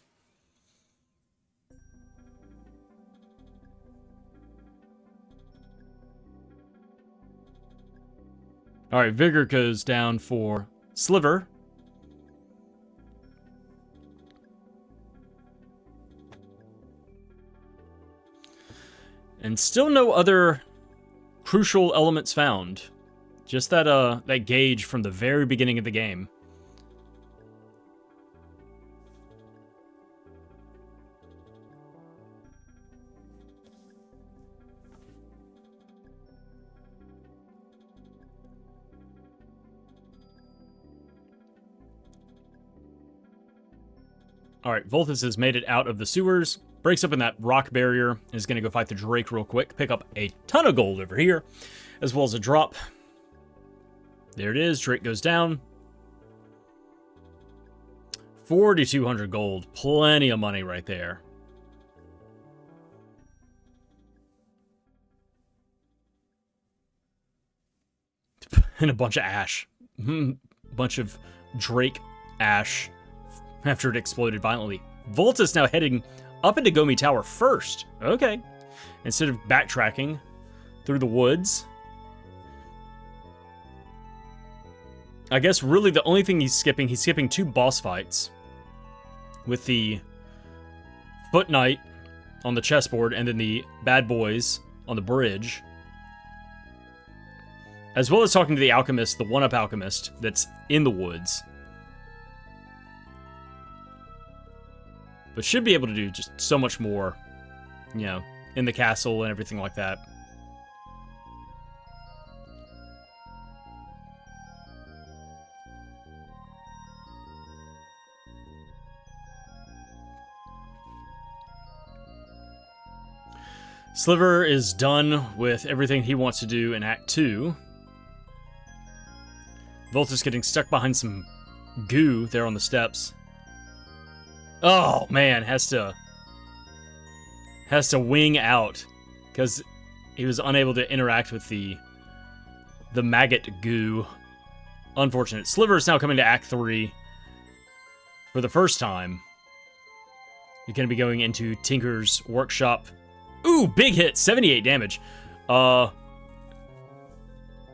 Alright, Vigor goes down for Sliver. And still no other crucial elements found. Just that gauge from the very beginning of the game. Alright, Vultus has made it out of the sewers, breaks up in that rock barrier, is going to go fight the Drake real quick, pick up a ton of gold over here, as well as a drop. There it is, Drake goes down. 4,200 gold, plenty of money right there. And a bunch of ash. Bunch of Drake ash. After it exploded violently. Vultus now heading up into Gomi Tower first. Okay. Instead of backtracking through the woods. I guess really the only thing he's skipping 2 boss fights. With the Foot Knight on the chessboard and then the Bad Boys on the bridge. As well as talking to the Alchemist, the 1-up Alchemist that's in the woods. But should be able to do just so much more, you know, in the castle and everything like that. Sliver is done with everything he wants to do in Act 2. Vultus getting stuck behind some goo there on the steps. Oh man, has to wing out because he was unable to interact with the maggot goo. Unfortunate. Sliver is now coming to Act 3 for the first time. You're going to be going into Tinker's workshop. Ooh, big hit, 78 damage.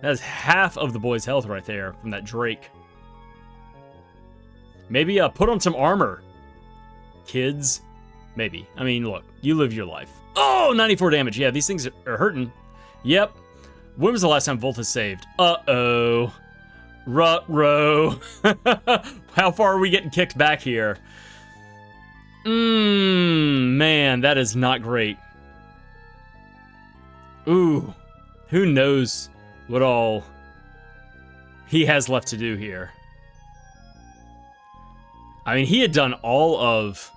That's half of the boy's health right there from that Drake. Maybe put on some armor, kids. Maybe. I mean, look, you live your life. Oh, 94 damage. Yeah, these things are hurting. Yep. When was the last time Vultus saved? Uh-oh. Ruh-roh. How far are we getting kicked back here? Man, that is not great. Ooh. Who knows what all he has left to do here. I mean, he had done all of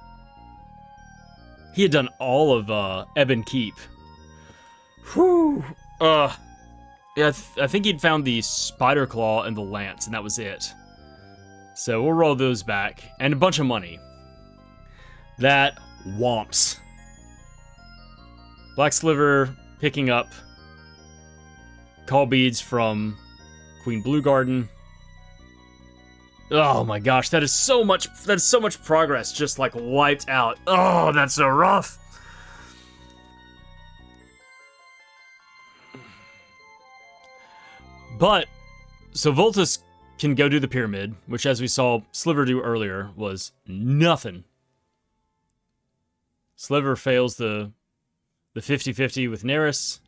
Ebon Keep. Whew. Yeah, I think he'd found the Spider Claw and the Lance, and that was it. So we'll roll those back. And a bunch of money. That womps. Black Sliver picking up call beads from Queen Blue Garden. Oh my gosh, that is so much progress just like wiped out. Oh, that's so rough. But so Vultus can go do the pyramid, which as we saw Sliver do earlier was nothing. Sliver fails the 50-50 with Neris.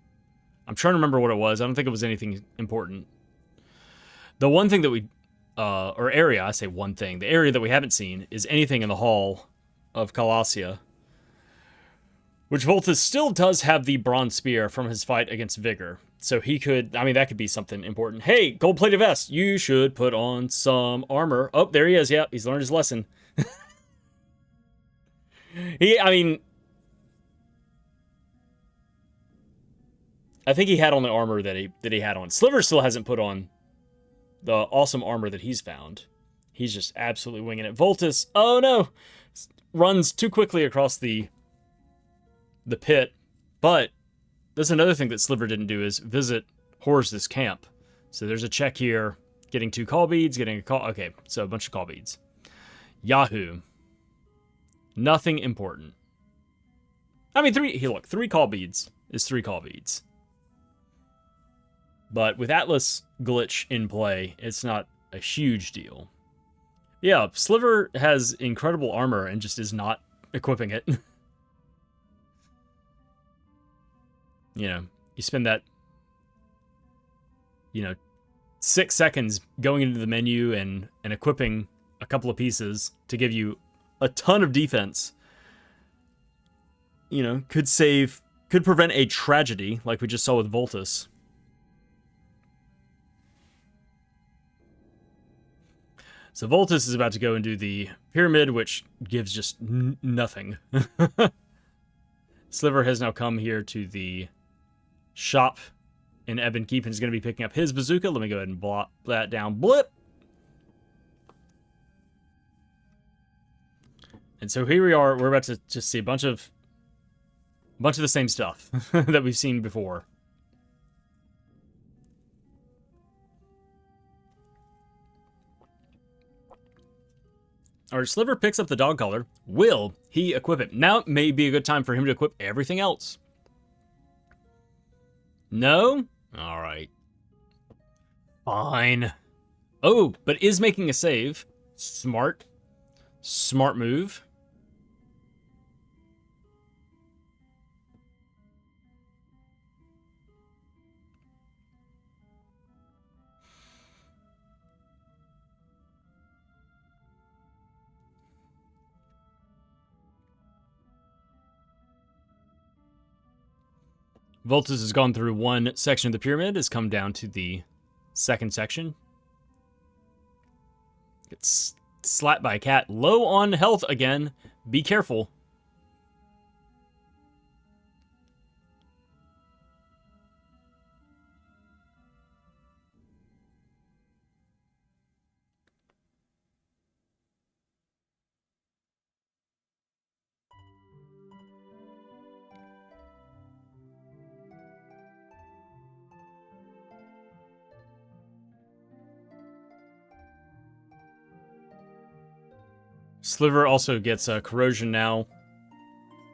I'm trying to remember what it was. I don't think it was anything important. The one thing that we or area, I say one thing, the area that we haven't seen is anything in the Hall of Colossia. Which Vultus still does have the bronze spear from his fight against Vigor. So he could, I mean, that could be something important. Hey, gold-plated vest, you should put on some armor. Oh, there he is, yeah, he's learned his lesson. I think he had on the armor that he had on. Sliver still hasn't put on the awesome armor that he's found. He's just absolutely winging it. Vultus, oh no, runs too quickly across the pit. But there's another thing that Sliver didn't do is visit Horus' camp. So there's a check here. Getting 2 call beads, getting a call. Okay, so a bunch of call beads. Yahoo. Nothing important. I mean, 3 call beads is 3 call beads. But with Atlas glitch in play, it's not a huge deal. Yeah, Sliver has incredible armor and just is not equipping it. You know, you spend that, 6 seconds going into the menu and equipping a couple of pieces to give you a ton of defense. Could prevent a tragedy like we just saw with Vultus. So Vultus is about to go and do the pyramid, which gives just nothing. Sliver has now come here to the shop in Ebon Keep and is going to be picking up his bazooka. Let me go ahead and blot that down. Blip! And so here we are. We're about to just see a bunch of the same stuff that we've seen before. Alright, Sliver picks up the dog collar. Will he equip it? Now may be a good time for him to equip everything else. No? Alright. Fine. Oh, but is making a save. Smart. Smart move. Vultus has gone through one section of the pyramid, has come down to the second section. Gets slapped by a cat. Low on health again. Be careful. Sliver also gets corrosion now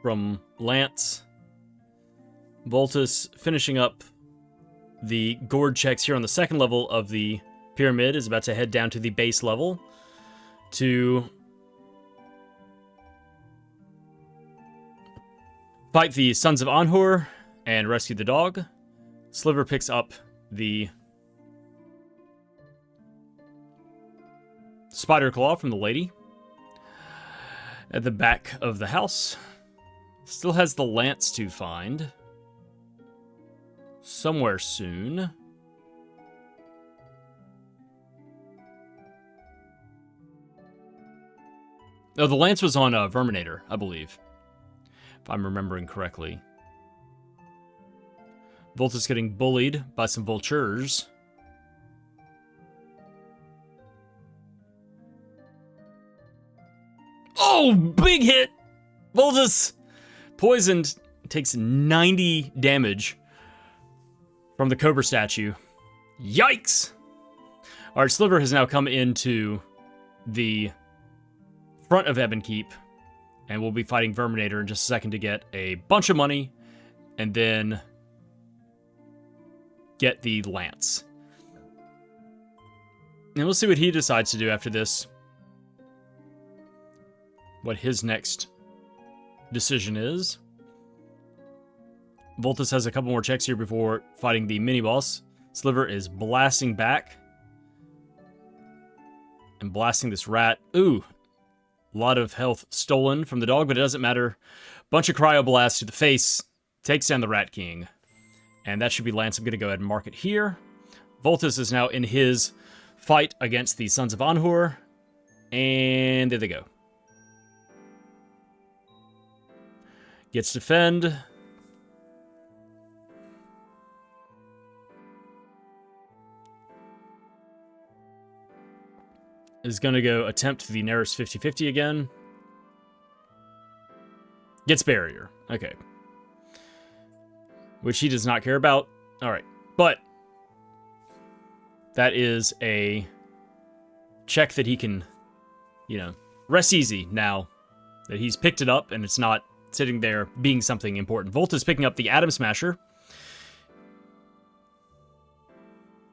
from Lance. Vultus finishing up the gourd checks here on the second level of the pyramid is about to head down to the base level to fight the Sons of Anhur and rescue the dog. Sliver picks up the spider claw from the lady at the back of the house. Still has the lance to find somewhere soon. Oh, the lance was on Verminator, I believe, if I'm remembering correctly. Vultus getting bullied by some vultures. Oh, big hit! Vultus poisoned, takes 90 damage from the Cobra statue. Yikes! Alright, Sliver has now come into the front of Ebonkeep, and we'll be fighting Verminator in just a second to get a bunch of money, and then get the lance. And we'll see what he decides to do after this. What his next decision is. Vultus has a couple more checks here before fighting the mini-boss. Sliver is blasting back. And blasting this rat. Ooh. A lot of health stolen from the dog, but it doesn't matter. Bunch of cryoblasts to the face. Takes down the Rat King. And that should be lance. I'm going to go ahead and mark it here. Vultus is now in his fight against the Sons of Anhur. And there they go. Gets defend. Is going to go attempt the nearest 50-50 again. Gets barrier. Okay. Which he does not care about. Alright. But that is a check that he can, you know, rest easy now that he's picked it up and it's not sitting there being something important. Vultus picking up the Atom Smasher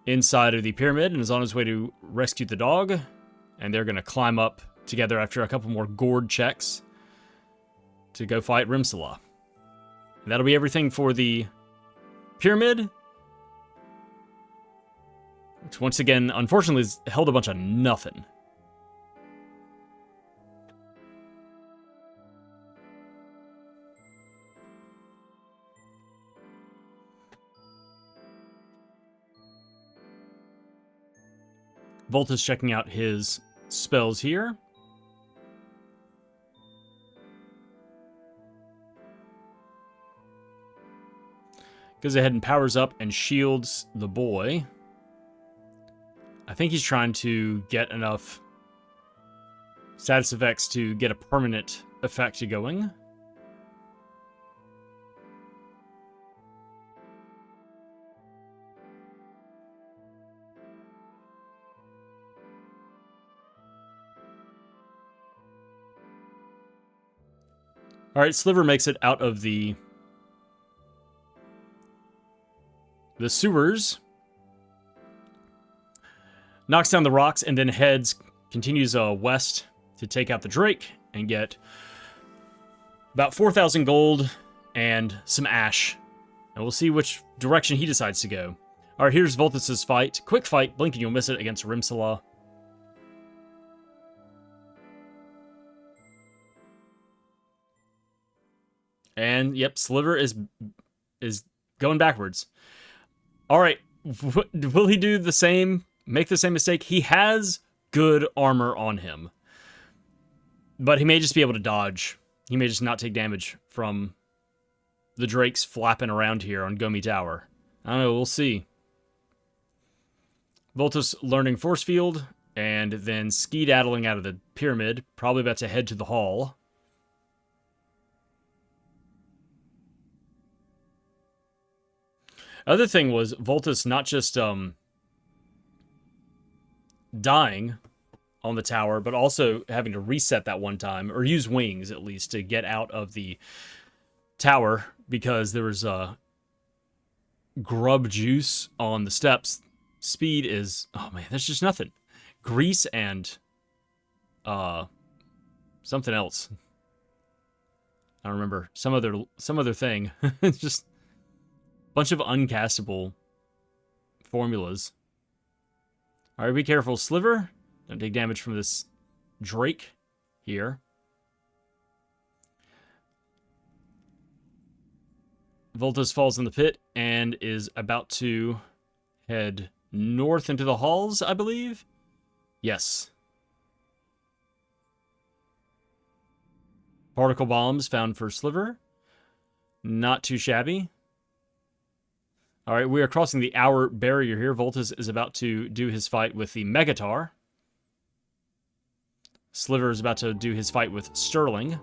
inside of the pyramid and is on his way to rescue the dog. And they're going to climb up together after a couple more gourd checks to go fight Rimsala. And that'll be everything for the pyramid. Which once again, unfortunately, has held a bunch of nothing. Vultus checking out his spells here. Goes ahead and powers up and shields the boy. I think he's trying to get enough status effects to get a permanent effect going. Alright, Sliver makes it out of the sewers. Knocks down the rocks and then continues west to take out the Drake and get about 4,000 gold and some ash. And we'll see which direction he decides to go. Alright, here's Vultus's fight. Quick fight, blink and you'll miss it against Rimsala. And, yep, Sliver is going backwards. Alright, will he do the same, make the same mistake? He has good armor on him. But he may just be able to dodge. He may just not take damage from the Drakes flapping around here on Gomi Tower. I don't know, we'll see. Vultus learning Force Field, and then skedaddling out of the pyramid, probably about to head to the hall. Other thing was Vultus not just dying on the tower, but also having to reset that one time, or use wings at least, to get out of the tower, because there was grub juice on the steps. Speed is, oh man, there's just nothing. Grease and something else. I don't remember. Some other thing. It's just a bunch of uncastable formulas. Alright, be careful, Sliver. Don't take damage from this Drake here. Vultus falls in the pit and is about to head north into the halls, I believe? Yes. Particle bombs found for Sliver. Not too shabby. Alright, we are crossing the hour barrier here. Vultus is about to do his fight with the Megatar. Sliver is about to do his fight with Sterling.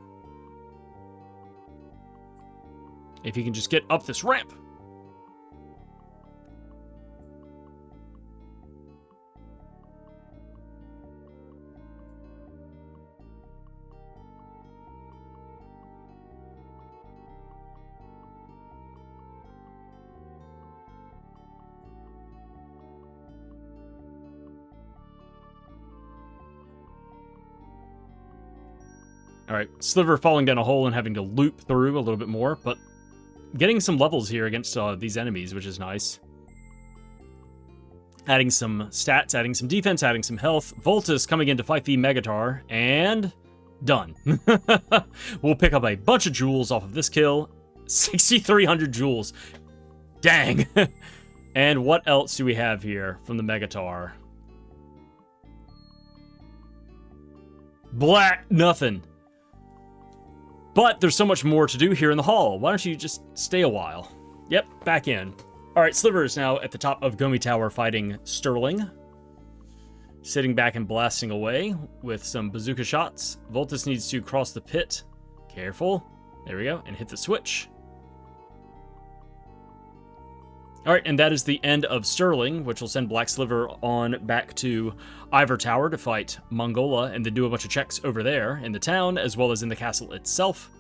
If he can just get up this ramp. Alright, Sliver falling down a hole and having to loop through a little bit more, but getting some levels here against these enemies, which is nice. Adding some stats, adding some defense, adding some health. Vultus coming in to fight the Megatar, and done. We'll pick up a bunch of jewels off of this kill. 6,300 jewels. Dang. And what else do we have here from the Megatar? Black, nothing. But there's so much more to do here in the hall. Why don't you just stay a while? Yep, back in. Alright, Sliver is now at the top of Gomi Tower fighting Sterling. Sitting back and blasting away with some bazooka shots. Vultus needs to cross the pit. Careful. There we go. And hit the switch. Alright, and that is the end of Sterling, which will send Black Sliver on back to Ivor Tower to fight Mongola, and then do a bunch of checks over there in the town, as well as in the castle itself.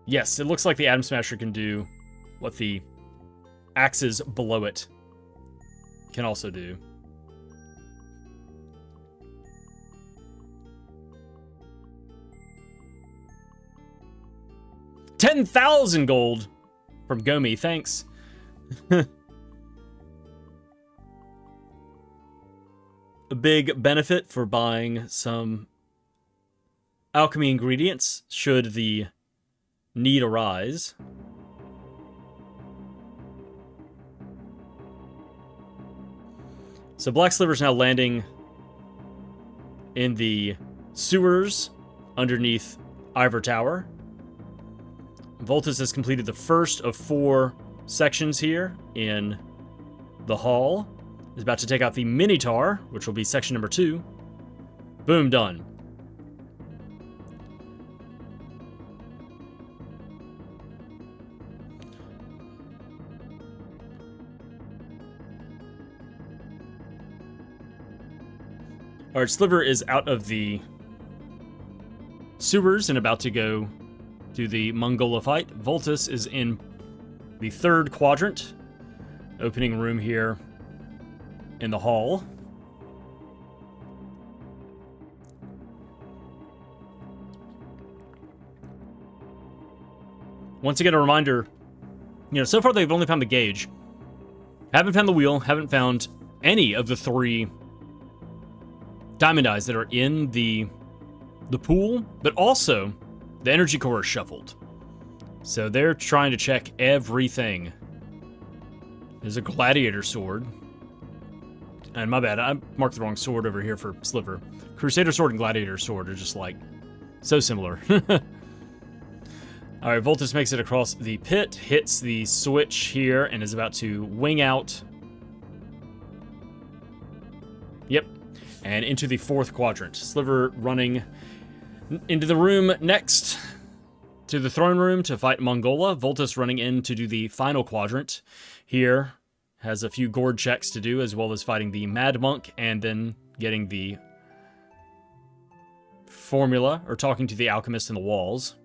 Yes, it looks like the Atom Smasher can do what the axes below it can also do. 10,000 gold from Gomi, thanks. A big benefit for buying some alchemy ingredients should the need arise. So Black Sliver's now landing in the sewers underneath Ivor Tower. Vultus has completed the first of 4 sections here in the hall. Is about to take out the Minotaur, which will be section number 2. Boom, done. Alright, Sliver is out of the sewers and about to go do the Mongola fight. Vultus is in the 3rd quadrant. Opening room here in the hall. Once again, a reminder, so far they've only found the gauge. Haven't found the wheel, haven't found any of the 3 diamond eyes that are in the pool, but also the energy core is shuffled. So they're trying to check everything. There's a gladiator sword. And my bad, I marked the wrong sword over here for Sliver. Crusader sword and gladiator sword are just like so similar. Alright, Vultus makes it across the pit, hits the switch here, and is about to wing out. Yep. And into the 4th quadrant. Sliver running into the room next to the throne room to fight Mongola. Vultus running in to do the final quadrant. Here has a few gourd checks to do, as well as fighting the Mad Monk, and then getting the formula, or talking to the alchemist in the walls.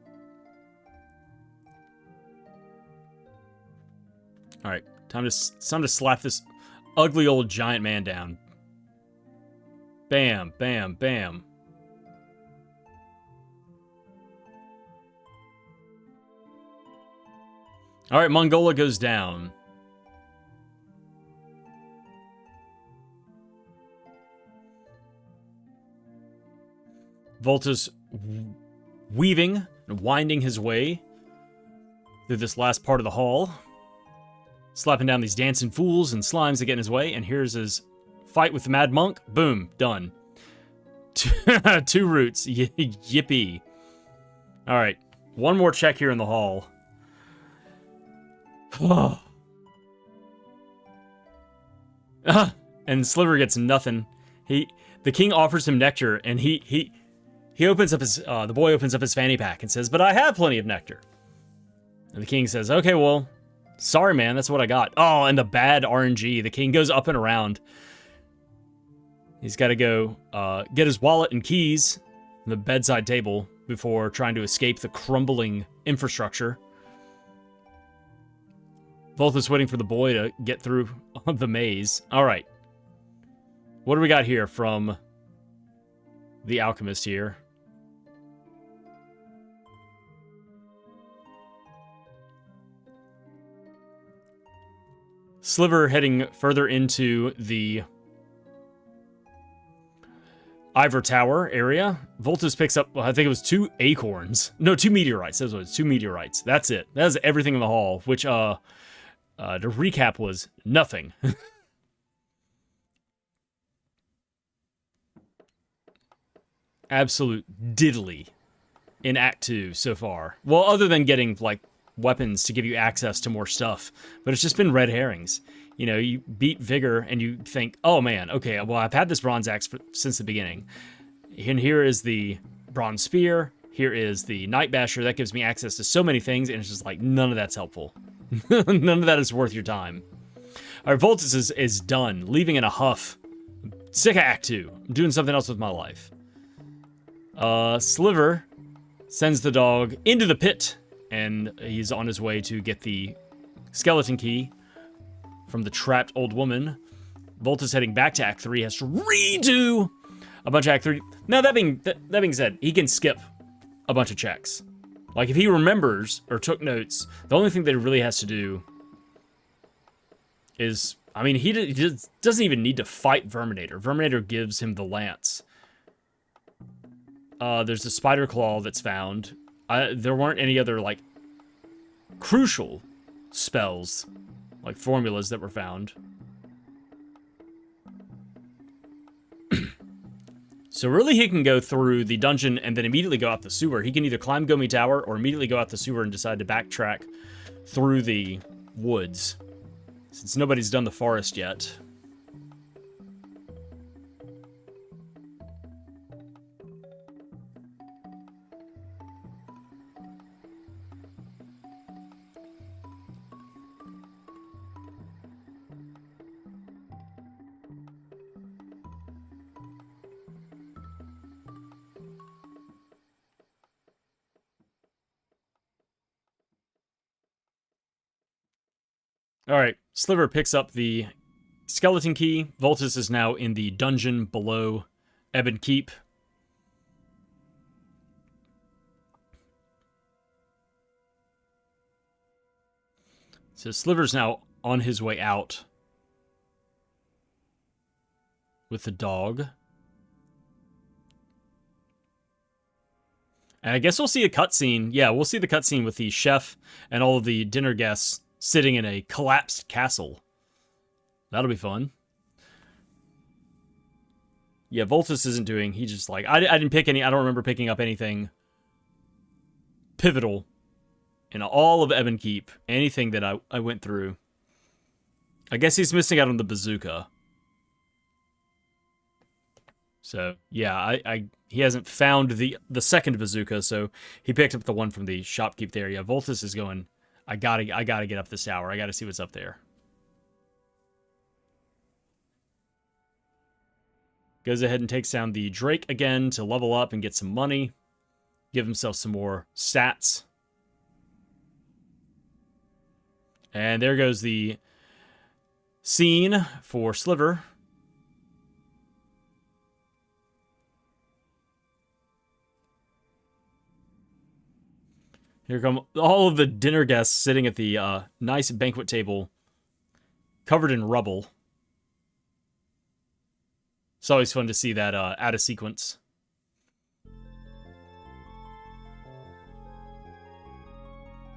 Alright, time to slap this ugly old giant man down. Bam, bam, bam. Alright, Mongola goes down. Vultus weaving and winding his way through this last part of the hall. Slapping down these dancing fools and slimes that get in his way. And here's his fight with the Mad Monk. Boom. Done. 2 roots. Yippee. Alright. One more check here in the hall. And Sliver gets nothing. The king offers him nectar, and he opens up his the boy opens up his fanny pack and says, "But I have plenty of nectar." And the king says, "Okay, well, sorry, man, that's what I got." Oh, and the bad RNG. The king goes up and around. He's got to go get his wallet and keys from the bedside table before trying to escape the crumbling infrastructure. Vultus waiting for the boy to get through the maze. All right. What do we got here from the alchemist here? Sliver heading further into the Ivor Tower area. Vultus picks up, well, I think it was 2 acorns. No, 2 meteorites. That was 2 meteorites. That's it. That is everything in the hall, which, to recap, was nothing. Absolute diddly in Act 2 so far. Well, other than getting, like, weapons to give you access to more stuff. But it's just been red herrings. You know, you beat Vigor and you think, oh man, okay, well, I've had this bronze axe since the beginning. And here is the bronze spear. Here is the Night Basher. That gives me access to so many things, and it's just like, none of that's helpful. None of that is worth your time. All right, Vultus is done, leaving in a huff. Sick of Act 2. I'm doing something else with my life. Sliver sends the dog into the pit, and he's on his way to get the skeleton key from the trapped old woman. Vultus heading back to Act 3, has to redo a bunch of Act 3. Now, that being said, he can skip a bunch of checks. Like, if he remembers or took notes, the only thing that he really has to do is, I mean, he doesn't even need to fight Verminator. Verminator gives him the lance. There's the spider claw that's found. There weren't any other, like, crucial spells, like formulas that were found. So really he can go through the dungeon and then immediately go out the sewer. He can either climb Gomi Tower or immediately go out the sewer and decide to backtrack through the woods, since nobody's done the forest yet. Alright, Sliver picks up the skeleton key. Vultus is now in the dungeon below Ebon Keep. So Sliver's now on his way out with the dog. And I guess we'll see a cutscene. Yeah, we'll see the cutscene with the chef and all of the dinner guests sitting in a collapsed castle. That'll be fun. Yeah, Vultus isn't doing... He just like... I didn't pick any... I don't remember picking up anything pivotal in all of Ebon Keep. Anything that I went through. I guess he's missing out on the bazooka. So, yeah, he hasn't found the second bazooka, so he picked up the one from the shopkeep there. Yeah, Vultus is going... I gotta get up this tower. I gotta see what's up there. Goes ahead and takes down the Drake again to level up and get some money. Give himself some more stats. And there goes the scene for Sliver. Here come all of the dinner guests sitting at the nice banquet table, covered in rubble. It's always fun to see that out of sequence.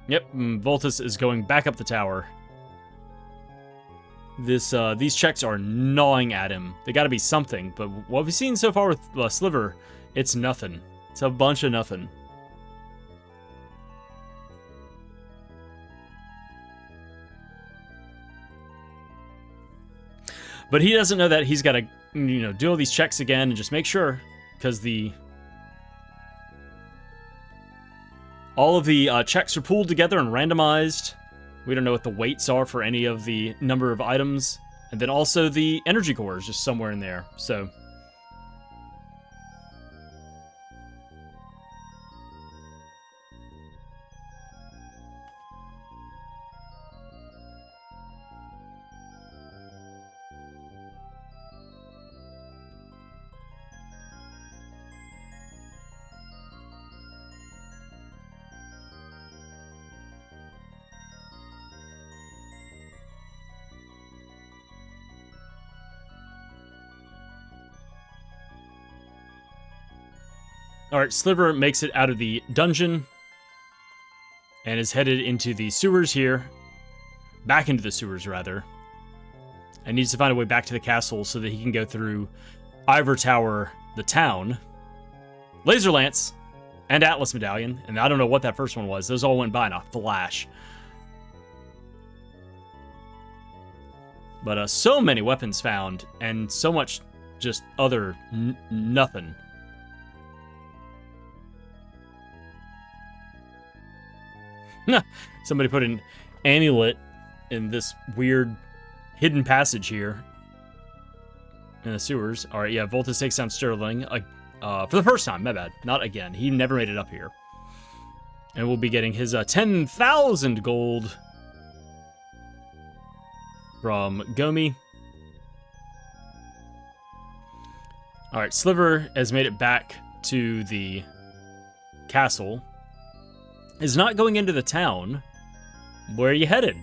Yep, Vultus is going back up the tower. These checks are gnawing at him. They gotta be something, but what we've seen so far with Sliver, it's nothing. It's a bunch of nothing. But he doesn't know that he's got to, do all these checks again and just make sure, because all of the checks are pooled together and randomized. We don't know what the weights are for any of the number of items. And then also the energy core is just somewhere in there. So Alright, Sliver makes it out of the dungeon and is headed into the sewers here. Back into the sewers, rather. And needs to find a way back to the castle so that he can go through Ivor Tower, the town, Laser Lance, and Atlas Medallion. And I don't know what that first one was. Those all went by in a flash. But so many weapons found, and so much just other nothing. Somebody put an amulet in this weird hidden passage here in the sewers. All right, yeah, Vultus takes down Sterling for the first time. My bad, not again. He never made it up here, and we'll be getting his 10,000 gold from Gomi. All right, Sliver has made it back to the castle. Is not going into the town. Where are you headed?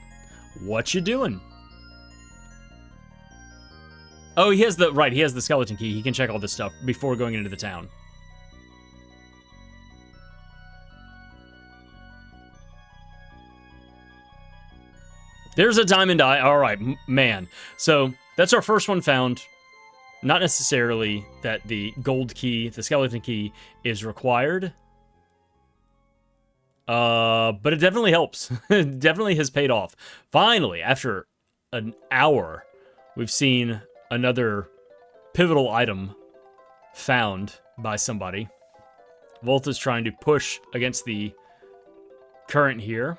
What you doing? Oh, he has the skeleton key. He can check all this stuff before going into the town. There's a diamond eye. All right, man. So that's our first one found. Not necessarily that the gold key, the skeleton key, is required. But it definitely helps. It definitely has paid off. Finally, after an hour, we've seen another pivotal item found by somebody. Vultus trying to push against the current here.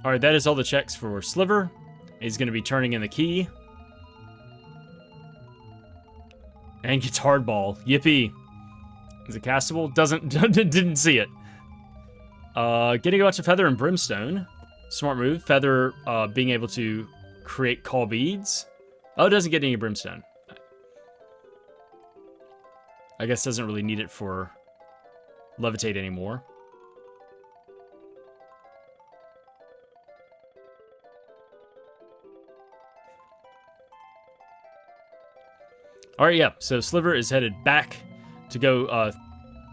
Alright, that is all the checks for Sliver. He's going to be turning in the key. And gets hardball. Yippee. Is it castable? Didn't see it. Getting a bunch of feather and brimstone. Smart move. Feather being able to create call beads. Oh, it doesn't get any brimstone. I guess doesn't really need it for levitate anymore. All right, yeah, so Sliver is headed back to go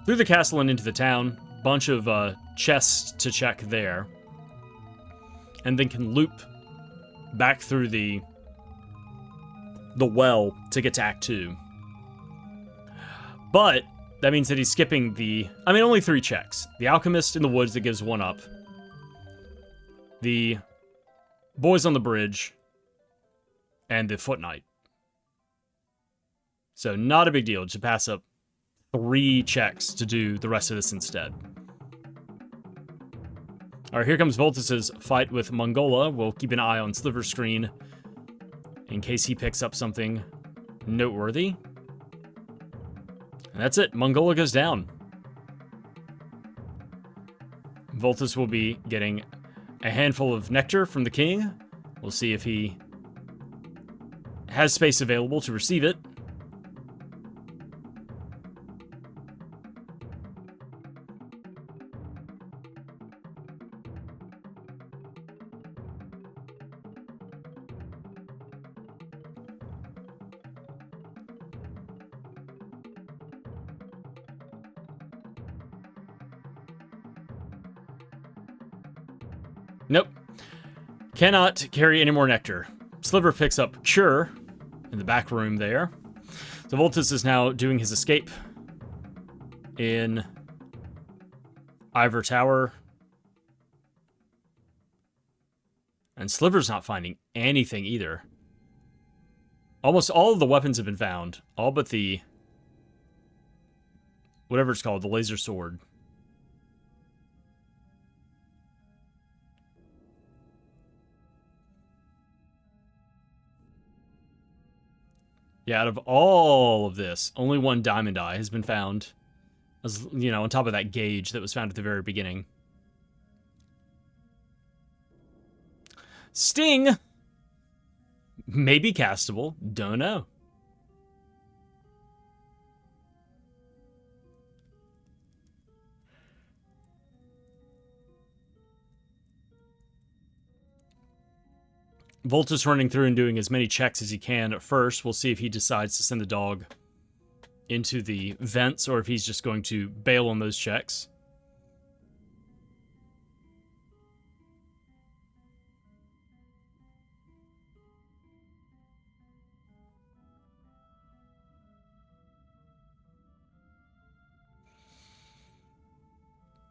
through the castle and into the town. Bunch of chests to check there. And then can loop back through the well to get to Act 2. But that means that he's skipping only 3 checks. The Alchemist in the woods that gives 1 up. The Boys on the Bridge. And the Foot Knight. So not a big deal to pass up 3 checks to do the rest of this instead. Alright, here comes Vultus's fight with Mongola. We'll keep an eye on Sliver's screen in case he picks up something noteworthy. And that's it. Mongola goes down. Vultus will be getting a handful of nectar from the king. We'll see if he has space available to receive it. Nope. Cannot carry any more nectar. Sliver picks up Cure in the back room there. So Vultus is now doing his escape in Ivor Tower. And Sliver's not finding anything either. Almost all of the weapons have been found. All but the... whatever it's called, the laser sword. Yeah, out of all of this, only 1 diamond eye has been found. As, you know, on top of that gauge that was found at the very beginning. Sting! Maybe castable. Don't know. Vultus running through and doing as many checks as he can at first. We'll see if he decides to send the dog into the vents or if he's just going to bail on those checks.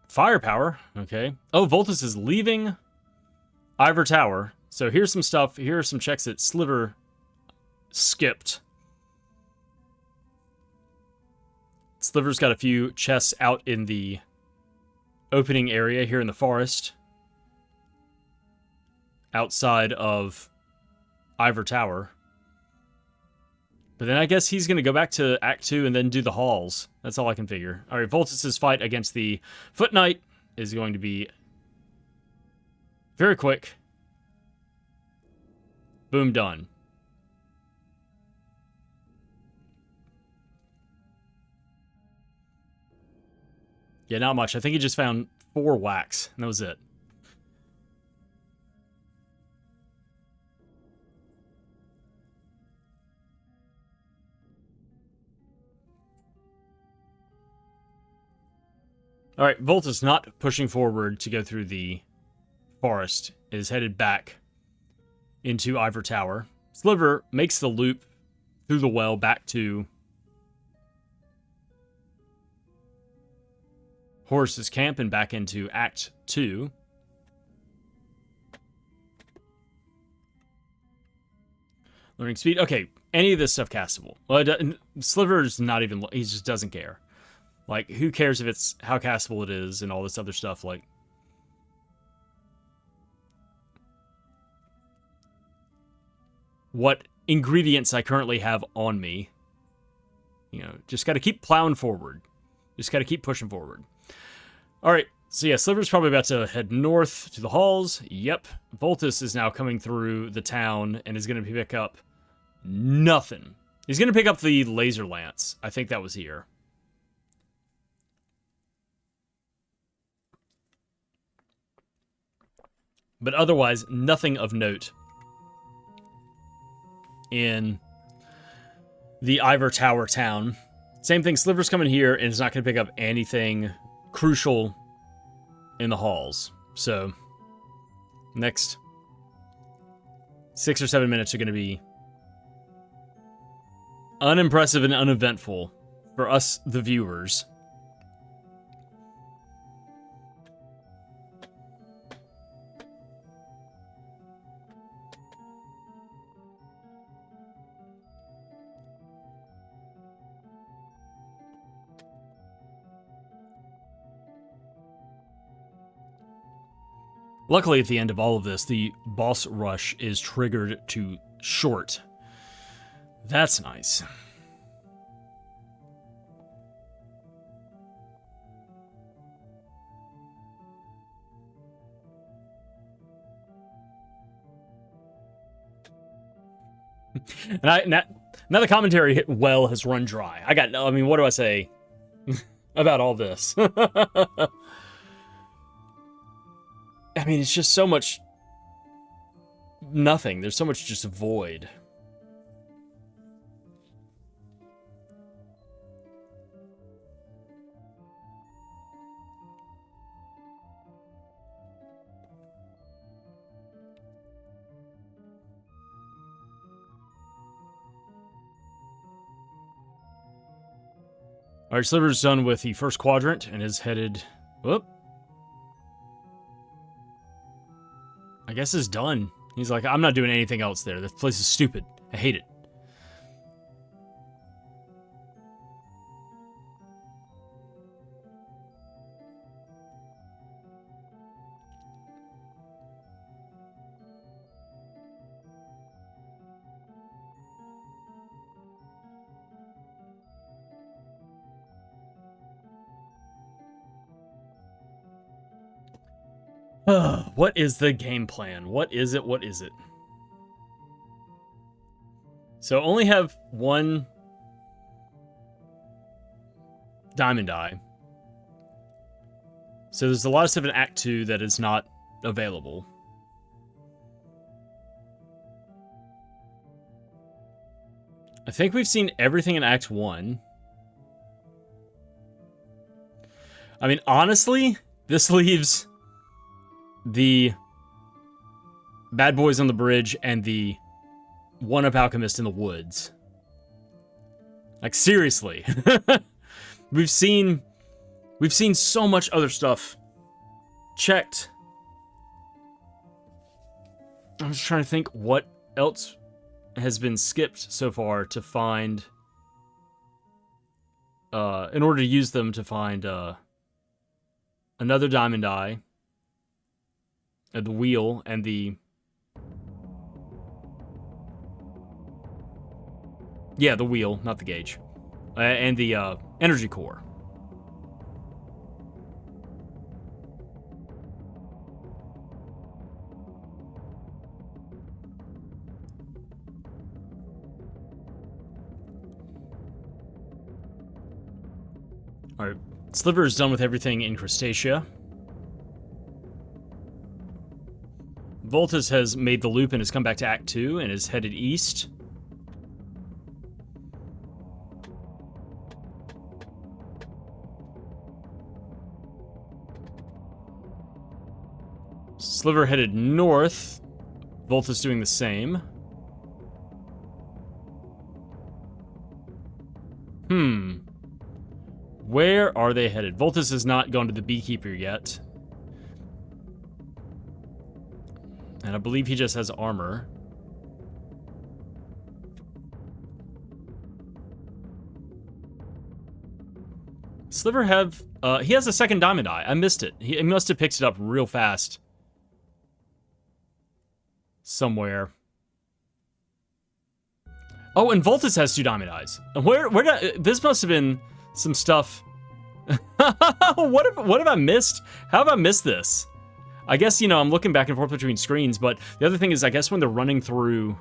Firepower, okay. Oh, Vultus is leaving Ivor Tower. So here's some stuff. Here are some checks that Sliver skipped. Sliver's got a few chests out in the opening area here in the forest. Outside of Ivor Tower. But then I guess he's going to go back to Act 2 and then do the halls. That's all I can figure. Alright, Vultus's fight against the Foot Knight is going to be very quick. Boom, done. Yeah, not much. I think he just found 4 wax, and that was it. Alright, Vultus not pushing forward to go through the forest, is headed back into Ivor Tower. Sliver makes the loop through the well back to Horus's camp and back into Act 2. Learning speed. Okay, any of this stuff castable. Well, Sliver's not even... he just doesn't care. Like, who cares if it's how castable it is and all this other stuff, like... what ingredients I currently have on me. You know, just got to keep plowing forward. Just got to keep pushing forward. All right, so yeah, Sliver's probably about to head north to the halls. Yep, Vultus is now coming through the town and is going to pick up nothing. He's going to pick up the laser lance. I think that was here. But otherwise, nothing of note in the Ivor Tower town. Same thing, Sliver's coming here and is not going to pick up anything crucial in the halls. So, next 6 or 7 minutes are going to be unimpressive and uneventful for us, the viewers. Luckily, at the end of all of this, the boss rush is triggered to short. That's nice. And now the commentary well has run dry. I mean, what do I say about all this? I mean, it's just so much nothing. There's so much just void. All right, Sliver's done with the first quadrant and is headed... Whoop. I guess it's done. He's like, I'm not doing anything else there. This place is stupid. I hate it. What is the game plan? What is it? What is it? So only have one diamond eye. So there's a lot of stuff in Act 2 that is not available. I think we've seen everything in Act 1. I mean, honestly, this leaves the bad boys on the bridge and the one-up alchemist in the woods. Like, seriously. We've seen so much other stuff checked. I'm just trying to think what else has been skipped so far to find, in order to use them to find another diamond eye, the wheel, and the... Yeah, the wheel, not the gauge. And the energy core. Alright, Sliver is done with everything in Crustacea. Vultus has made the loop and has come back to Act 2 and is headed east. Sliver headed north. Vultus doing the same. Where are they headed? Vultus has not gone to the Beekeeper yet. And I believe he just has armor. Sliver have... he has a second diamond eye. I missed it. He must have picked it up real fast. Somewhere. Oh, and Vultus has 2 diamond eyes. Where did... This must have been some stuff... What have I missed? How have I missed this? I guess, you know, I'm looking back and forth between screens, but the other thing is, I guess when they're running through,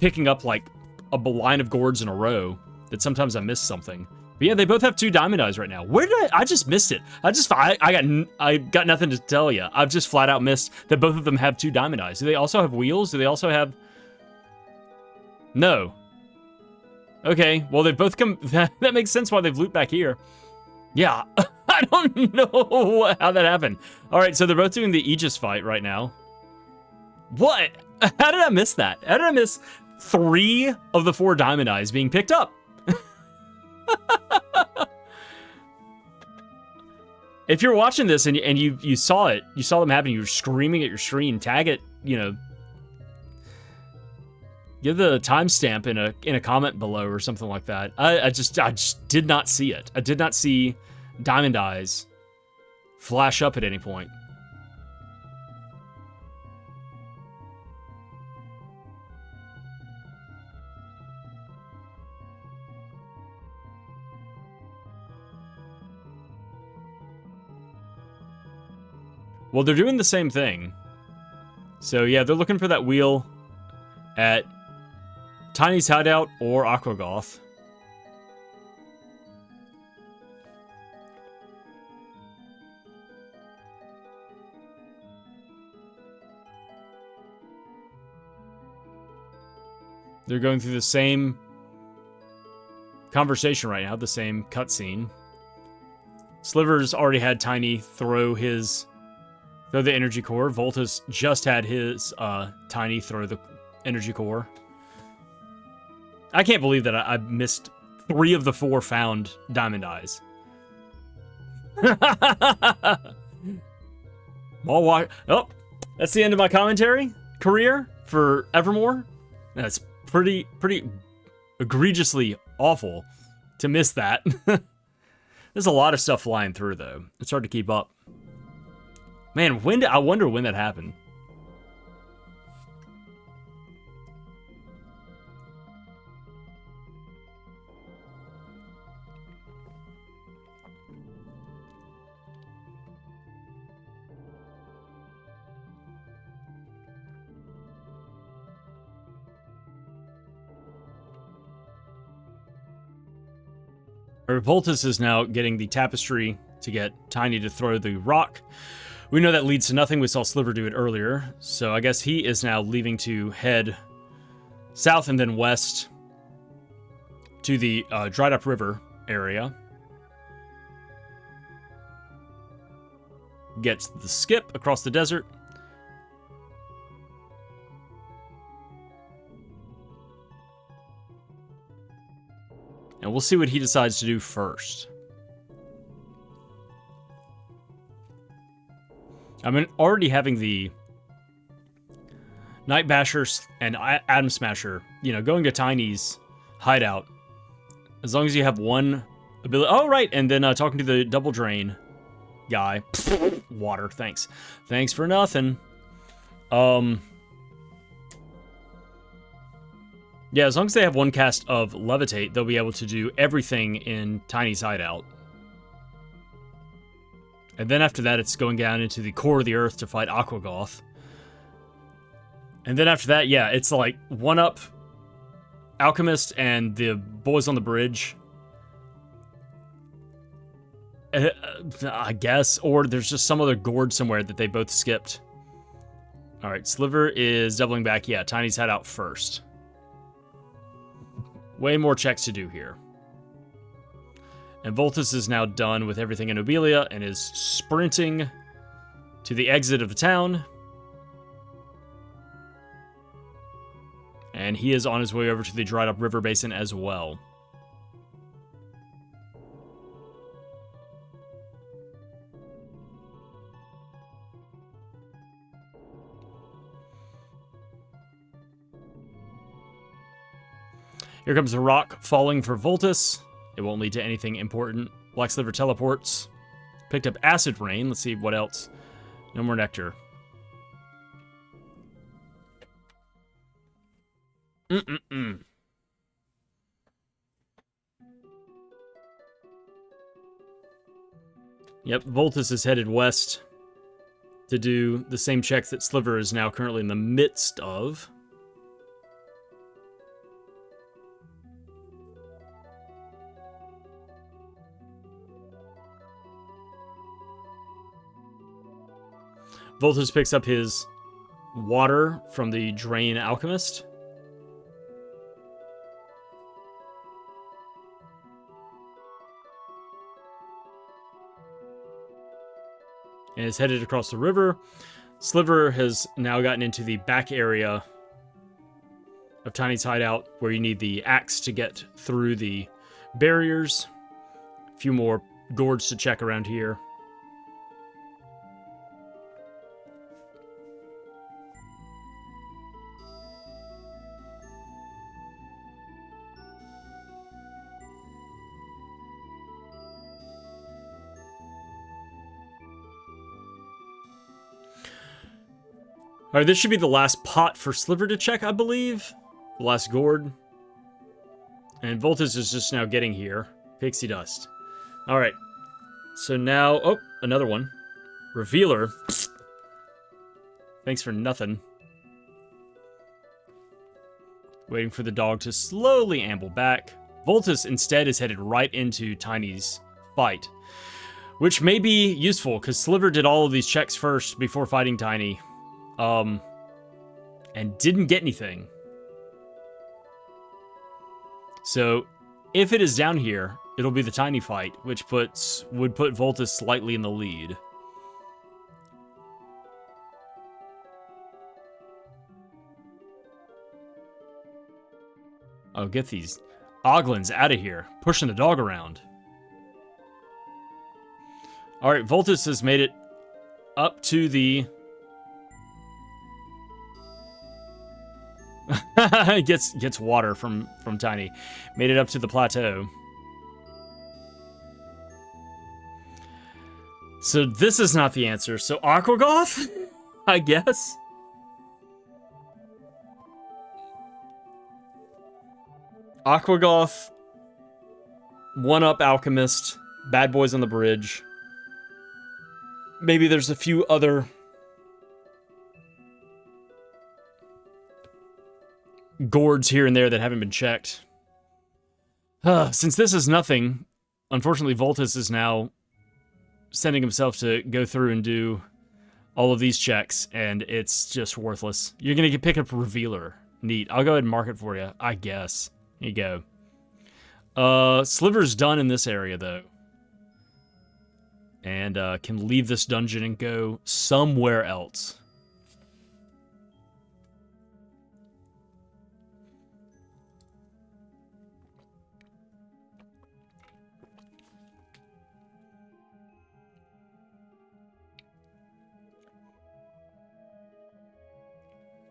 picking up, like, a line of gourds in a row, that sometimes I miss something. But yeah, they both have 2 diamond eyes right now. Where did I just missed it. I got nothing to tell you. I've just flat out missed that both of them have 2 diamond eyes. Do they also have wheels? Do they also have... No. Okay, well, they both come... That makes sense why they've looped back here. Yeah, I don't know how that happened. All right, so they're both doing the Aegis fight right now. What? How did I miss that? How did I miss 3 of the 4 diamond eyes being picked up? If you're watching this and you saw it, you saw them happen, you were screaming at your screen, tag it, you know, give the timestamp in a comment below or something like that. I just did not see it. I did not see diamond eyes flash up at any point. Well, they're doing the same thing. So, yeah, they're looking for that wheel at Tiny's Hideout or Aquagoth. They're going through the same conversation right now, the same cutscene. Sliver's already had Tiny throw the energy core. Vultus just had his Tiny throw the energy core. I can't believe that I missed 3 of the 4 found diamond eyes. Oh, that's the end of my commentary career for Evermore. That's pretty egregiously awful to miss that. There's a lot of stuff flying through, though. It's hard to keep up. Man, I wonder when that happened. Vultus is now getting the tapestry to get Tiny to throw the rock. We know that leads to nothing. We saw Sliver do it earlier. So I guess he is now leaving to head south and then west to the dried up river area. Gets the skip across the desert. And we'll see what he decides to do first. I mean, already having the Night Basher and Atom Smasher, you know, going to Tiny's hideout. As long as you have one ability. Oh, right. And then talking to the Double Drain guy. Water, thanks. Thanks for nothing. Yeah, as long as they have one cast of Levitate, they'll be able to do everything in Tiny's hideout. And then after that, it's going down into the core of the earth to fight Aquagoth. And then after that, yeah, it's like 1-up Alchemist and the boys on the bridge. I guess. Or there's just some other gourd somewhere that they both skipped. Alright, Sliver is doubling back. Yeah, Tiny's hideout first. Way more checks to do here. And Vultus is now done with everything in Nobilia and is sprinting to the exit of the town. And he is on his way over to the dried up river basin as well. Here comes the rock falling for Vultus. It won't lead to anything important. Black Sliver teleports. Picked up Acid Rain. Let's see what else. No more Nectar. Yep, Vultus is headed west to do the same check that Sliver is now currently in the midst of. Vultus picks up his water from the Drain Alchemist. And is headed across the river. Sliver has now gotten into the back area of Tiny's hideout, where you need the axe to get through the barriers. A few more gourds to check around here. Alright, this should be the last pot for Sliver to check, I believe. The last gourd. And Vultus is just now getting here. Pixie Dust. Alright. So now... Oh, another one. Revealer. Thanks for nothing. Waiting for the dog to slowly amble back. Vultus instead is headed right into Tiny's fight, which may be useful because Sliver did all of these checks first before fighting Tiny, and didn't get anything. So if it is down here, it'll be the Tiny fight, which would put Vultus slightly in the lead. Oh, get these Oglins out of here, pushing the dog around. All right, Vultus has made it up to the... gets water from Tiny. Made it up to the plateau. So this is not the answer. So Aquagoth, I guess. Aquagoth, one-up Alchemist, Bad Boys on the Bridge. Maybe there's a few other Gourds here and there that haven't been checked. Since this is nothing, unfortunately Vultus is now sending himself to go through and do all of these checks, and it's just worthless. You're going to pick up Revealer. Neat. I'll go ahead and mark it for you, I guess. Here you go. Sliver's done in this area, though. And can leave this dungeon and go somewhere else.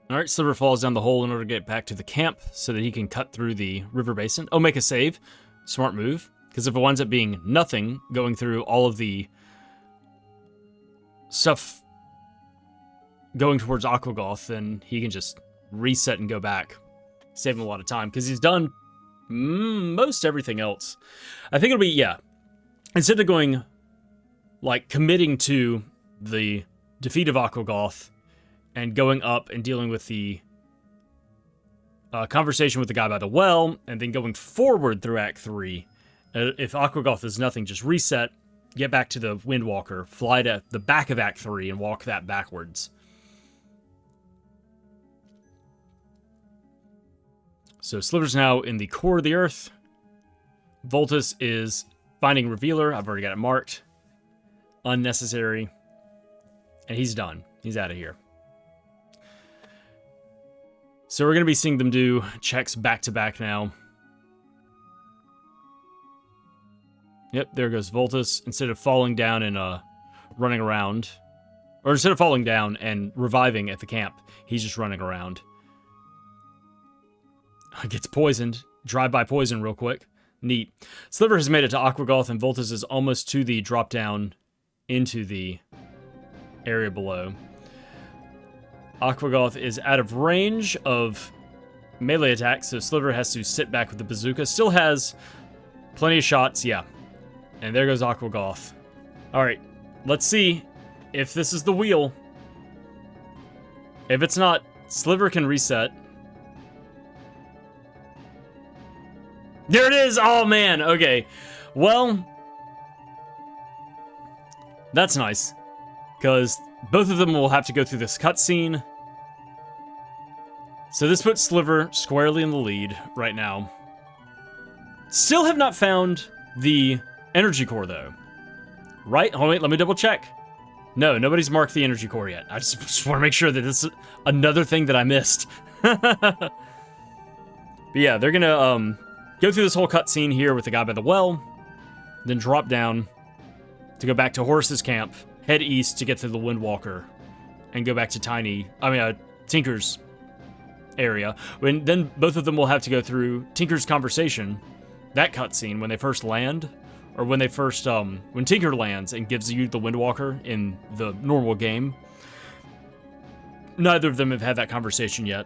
Alright, Sliver falls down the hole in order to get back to the camp so that he can cut through the river basin. Oh, make a save. Smart move. Because if it winds up being nothing, going through all of the stuff going towards Aquagoth, then he can just reset and go back. Save him a lot of time, because he's done most everything else. I think it'll be, yeah. Instead of going, like, committing to the defeat of Aquagoth, and going up and dealing with the conversation with the guy by the well, and then going forward through Act 3. If Aquagoth is nothing, just reset, get back to the Windwalker, fly to the back of Act 3, and walk that backwards. So Sliver's now in the core of the earth. Vultus is finding Revealer. I've already got it marked. Unnecessary. And he's done. He's out of here. So we're going to be seeing them do checks back-to-back now. Yep, there goes Vultus. Instead of falling down and running around, or instead of falling down and reviving at the camp, he's just running around. Gets poisoned. Drive-by poison real quick. Neat. Sliver has made it to Aquagoth, and Vultus is almost to the drop-down into the area below. Aquagoth is out of range of melee attacks, so Sliver has to sit back with the bazooka. Still has plenty of shots, yeah. And there goes Aquagoth. Alright, let's see if this is the wheel. If it's not, Sliver can reset. There it is! Oh, man, okay. Well, that's nice. Because both of them will have to go through this cutscene. So this puts Sliver squarely in the lead right now. Still have not found the energy core, though. Right? Oh, wait, let me double check. No, nobody's marked the energy core yet. I just want to make sure that this is another thing that I missed. But yeah, they're gonna go through this whole cutscene here with the guy by the well, then drop down to go back to Horace's camp, head east to get to the Windwalker, and go back to Tinker's area. Then both of them will have to go through Tinker's conversation, that cutscene when they first land, or when they first, when Tinker lands and gives you the Windwalker in the normal game. Neither of them have had that conversation yet.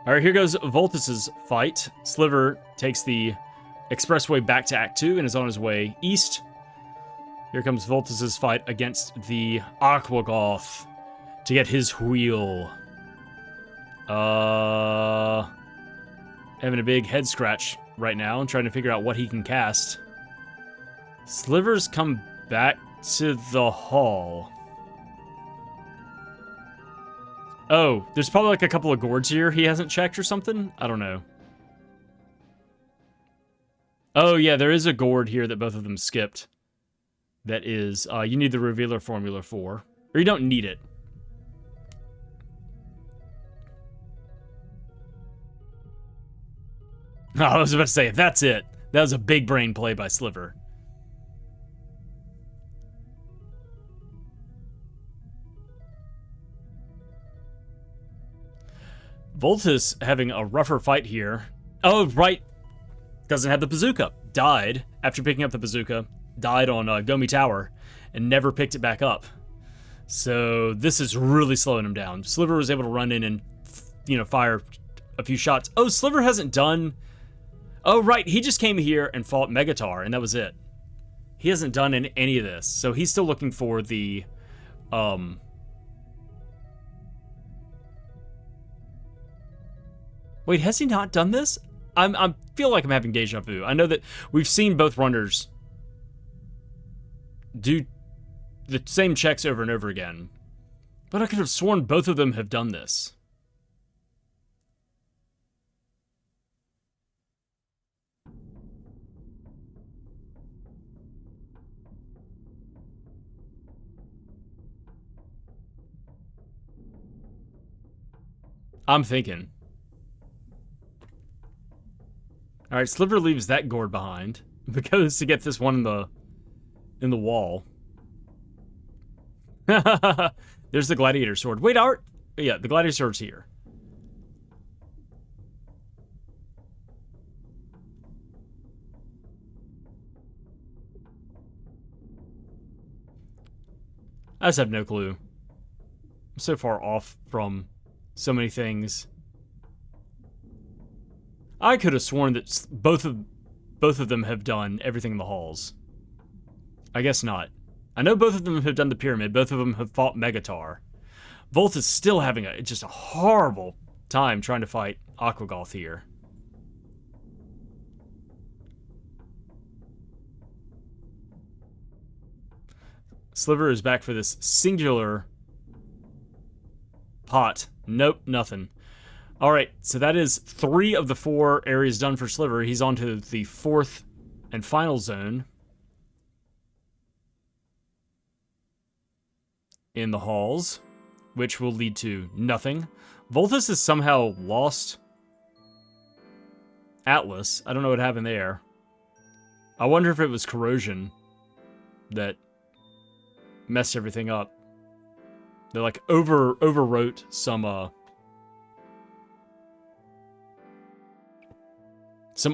Alright, here goes Vultus's fight. Sliver takes the expressway back to Act 2 and is on his way east. Here comes Vultus's fight against the Aquagoth to get his wheel. Having a big head scratch right now and trying to figure out what he can cast. Slivers come back to the hall. Oh, there's probably like a couple of gourds here he hasn't checked or something? I don't know. Oh yeah, there is a gourd here that both of them skipped. That is, you need the revealer formula for. Or you don't need it. Oh, I was about to say, if that's it, that was a big brain play by Sliver. Vultus having a rougher fight here. Oh, right. Doesn't have the bazooka. Died after picking up the bazooka. Died on Gomi Tower and never picked it back up. So this is really slowing him down. Sliver was able to run in and, you know, fire a few shots. Oh, Sliver hasn't done... Oh, right. He just came here and fought Megatar, and that was it. He hasn't done any of this. So he's still looking for the... Wait, has he not done this? I feel like I'm having deja vu. I know that we've seen both runners do the same checks over and over again. But I could have sworn both of them have done this. I'm thinking. Alright, Sliver leaves that gourd behind. Because to get this one in the wall. There's the gladiator sword. Wait, Art. Yeah, the gladiator sword's here. I just have no clue. I'm so far off from so many things. I could have sworn that both of them have done everything in the halls. I guess not. I know both of them have done the pyramid. Both of them have fought Megatar. Vultus is still having just a horrible time trying to fight Aquagoth here. Sliver is back for this singular pot. Nope, nothing. Alright, so that is 3 of the 4 areas done for Sliver. He's on to the 4th and final zone. In the halls, which will lead to nothing. Vultus has somehow lost Atlas. I don't know what happened there. I wonder if it was corrosion that messed everything up. They like overwrote some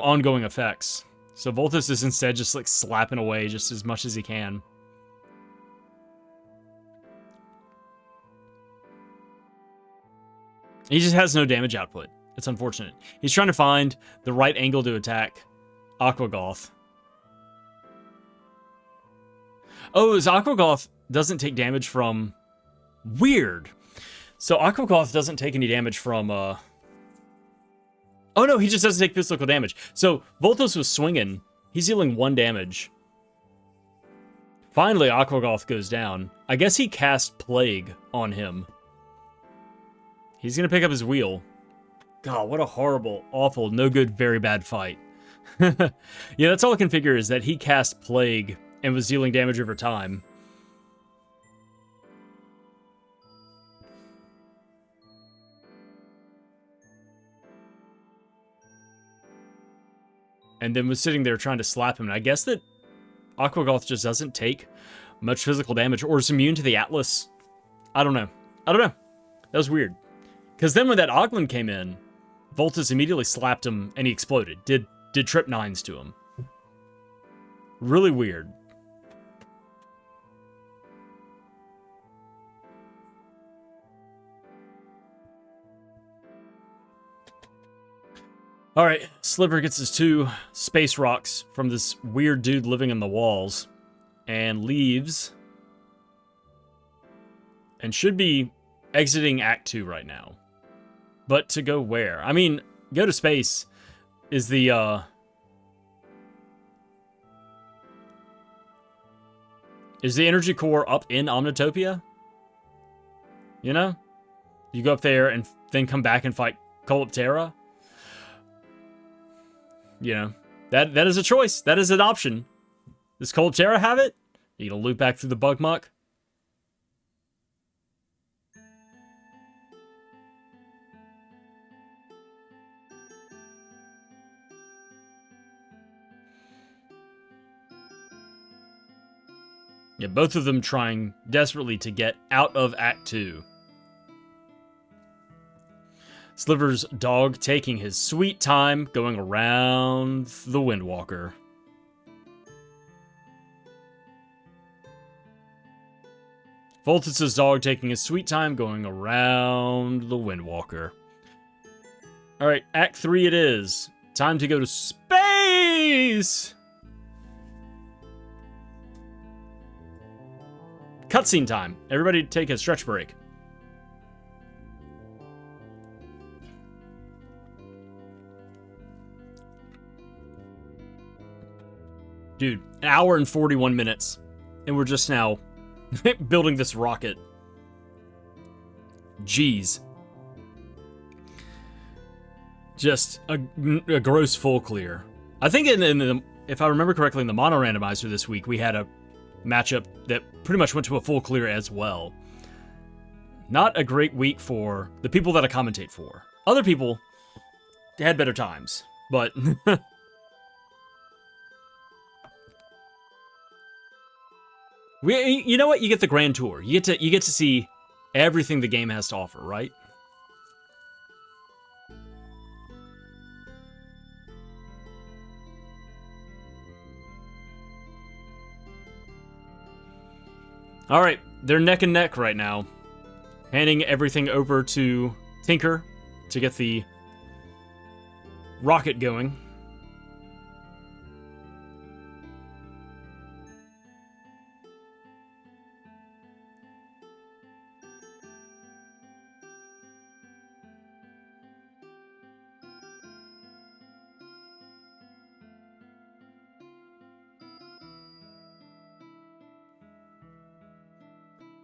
ongoing effects. So Vultus is instead just like slapping away just as much as he can. He just has no damage output. It's unfortunate. He's trying to find the right angle to attack Aquagoth. Oh, his Aquagoth doesn't take damage from... Weird. So Aquagoth doesn't take any damage from... Oh no, he just doesn't take physical damage. So Vultus was swinging. He's dealing 1 damage. Finally, Aquagoth goes down. I guess he cast Plague on him. He's going to pick up his wheel. God, what a horrible, awful, no good, very bad fight. Yeah, that's all I can figure is that he cast Plague and was dealing damage over time. And then was sitting there trying to slap him. And I guess that Aquagoth just doesn't take much physical damage or is immune to the Atlas. I don't know. That was weird. Because then when that Oglin came in, Vultus immediately slapped him and he exploded. Did trip 9s to him. Really weird. Alright, Sliver gets his 2 space rocks from this weird dude living in the walls. and leaves and should be exiting Act 2 right now. But to go where? I mean, go to space is the, is the energy core up in Omnitopia? You know? You go up there and then come back and fight Coloptera? You know, that is a choice. That is an option. Does Coloptera have it? You gonna loop back through the bug muck? Yeah, both of them trying desperately to get out of Act 2. Sliver's dog taking his sweet time going around the Windwalker. Vultus's dog taking his sweet time going around the Windwalker. Alright, Act 3 it is. Time to go to space! Cutscene time. Everybody take a stretch break. Dude, an hour and 41 minutes. And we're just now building this rocket. Jeez. Just a gross full clear. I think if I remember correctly, in the mono randomizer this week, we had a matchup that pretty much went to a full clear as well. Not a great week for the people that I commentate for. Other people had better times, but you know what? You get the grand tour. You get to see everything the game has to offer, right? All right, they're neck and neck right now. Handing everything over to Tinker to get the rocket going.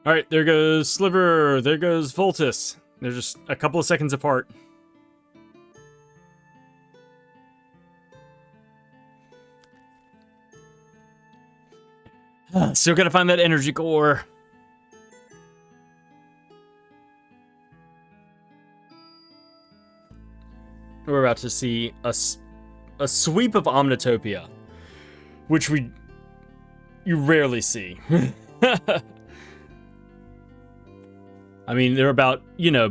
All right, there goes Sliver. There goes Vultus. They're just a couple of seconds apart. Still gotta find that energy core. We're about to see a sweep of Omnitopia, which you rarely see. I mean, they're about,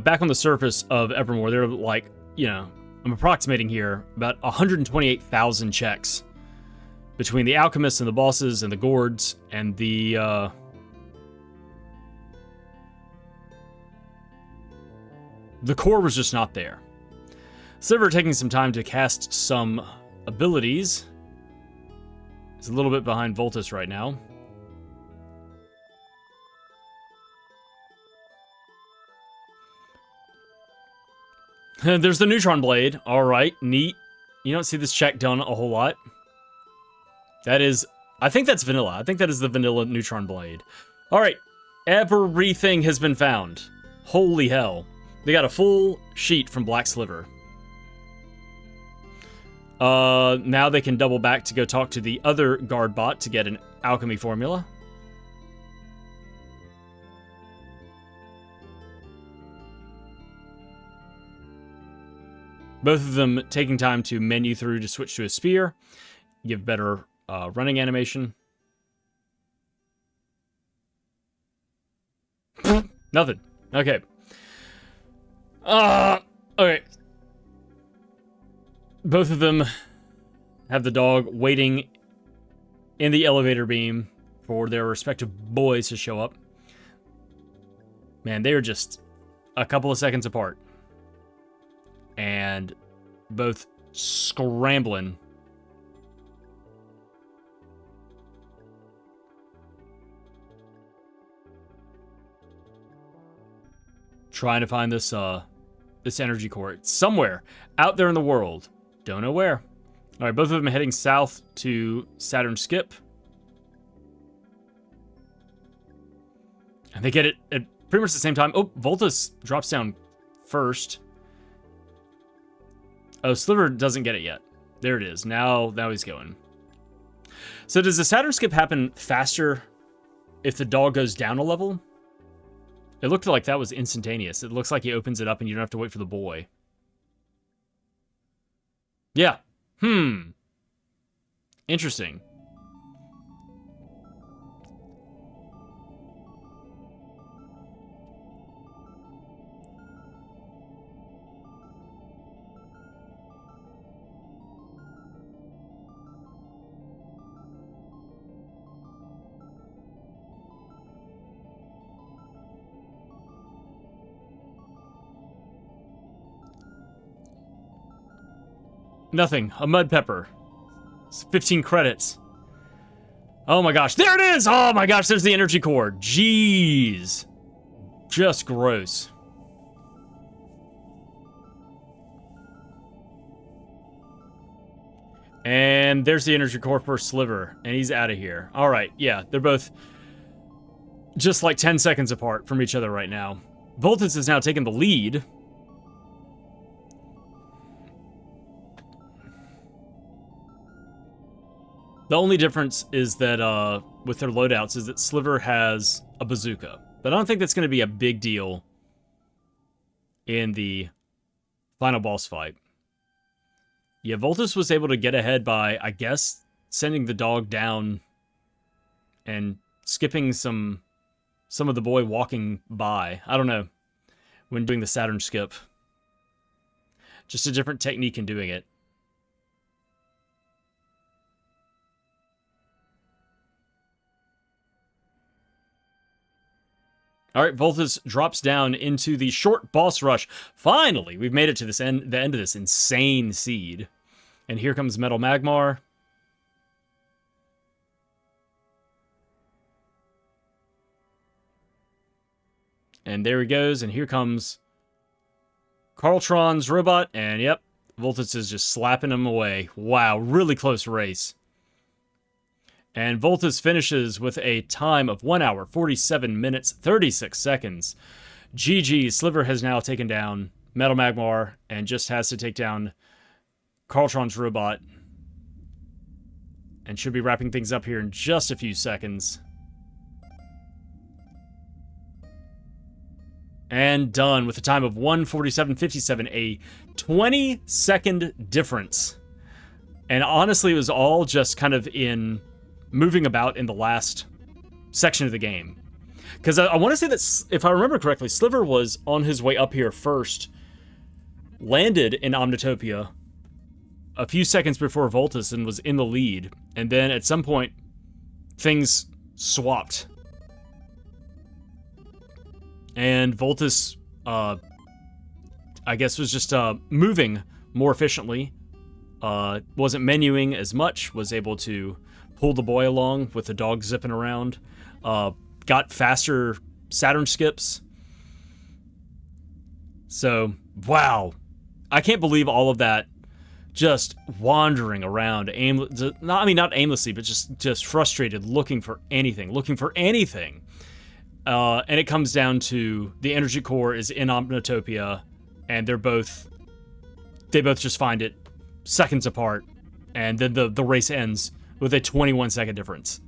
back on the surface of Evermore, they're like, I'm approximating here, about 128,000 checks between the alchemists and the bosses and the Gourds and the core was just not there. Sliver taking some time to cast some abilities. He's a little bit behind Vultus right now. There's the Neutron Blade. All right, neat. You don't see this check done a whole lot. That is, I think that's vanilla. I think that is the vanilla Neutron Blade. All right, everything has been found. Holy hell. They got a full sheet from Black Sliver. Now they can double back to go talk to the other guard bot to get an alchemy formula. Both of them taking time to menu through to switch to a spear, give better running animation. Nothing. Okay. Okay. Both of them have the dog waiting in the elevator beam for their respective boys to show up. Man, they are just a couple of seconds apart. And both scrambling. Trying to find this this energy core. It's somewhere out there in the world. Don't know where. All right, both of them heading south to Saturn Skip. And they get it at pretty much the same time. Oh, Vultus drops down first. Oh, Sliver doesn't get it yet. There it is. Now he's going. So does the Saturn Skip happen faster if the dog goes down a level? It looked like that was instantaneous. It looks like he opens it up and you don't have to wait for the boy. Yeah. Interesting. Nothing. A mud pepper. It's 15 credits. Oh my gosh. There it is! Oh my gosh, there's the energy core. Jeez. Just gross. And there's the energy core for Sliver. And he's out of here. Alright, yeah. They're both just like 10 seconds apart from each other right now. Vultus has now taken the lead. The only difference is that with their loadouts is that Sliver has a bazooka. But I don't think that's going to be a big deal in the final boss fight. Yeah, Vultus was able to get ahead by, I guess, sending the dog down and skipping some of the boy walking by. I don't know. When doing the Saturn skip. Just a different technique in doing it. All right, Vultus drops down into the short boss rush. Finally, we've made it to the end of this insane seed. And here comes Metal Magmar. And there he goes, and here comes Carltron's robot, and yep, Vultus is just slapping him away. Wow, really close race. And Vultus finishes with a time of 1 hour, 47 minutes, 36 seconds. GG, Sliver has now taken down Metal Magmar and just has to take down Carltron's robot. And should be wrapping things up here in just a few seconds. And done with a time of 1:47:57, a 20-second difference. And honestly, it was all just kind of in moving about in the last section of the game. Because I want to say that, if I remember correctly, Sliver was on his way up here first, landed in Omnitopia a few seconds before Vultus and was in the lead. And then at some point, things swapped. And Vultus, I guess, was just moving more efficiently. Wasn't menuing as much, was able to pull the boy along with the dog zipping around. Got faster Saturn skips. So, wow. I can't believe all of that just wandering around, not aimlessly, but just frustrated, looking for anything. And it comes down to the energy core is in Omnitopia, and they both just find it seconds apart, and then the race ends with a 21-second difference.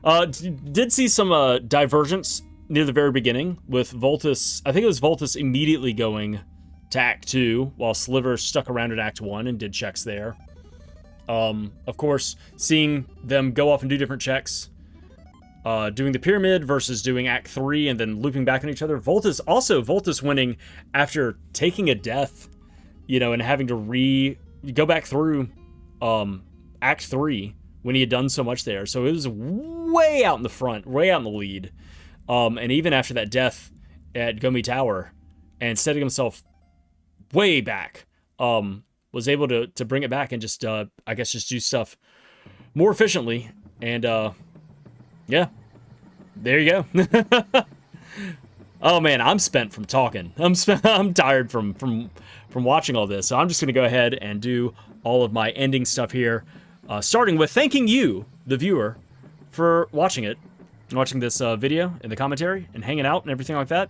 Did see some divergence near the very beginning with Vultus. I think it was Vultus immediately going to Act 2, while Sliver stuck around at Act 1 and did checks there. Of course, seeing them go off and do different checks, doing the pyramid versus doing Act 3 and then looping back on each other. Vultus winning after taking a death, and having to go back through Act 3 when he had done so much there. So it was way out in the front, way out in the lead. And even after that death at Gomi Tower and setting himself way back, was able to bring it back and just, I guess, just do stuff more efficiently. And, yeah, there you go. Oh man, I'm spent from talking. I'm tired from watching all this. So I'm just gonna go ahead and do all of my ending stuff here, starting with thanking you, the viewer, for watching this video and the commentary and hanging out and everything like that.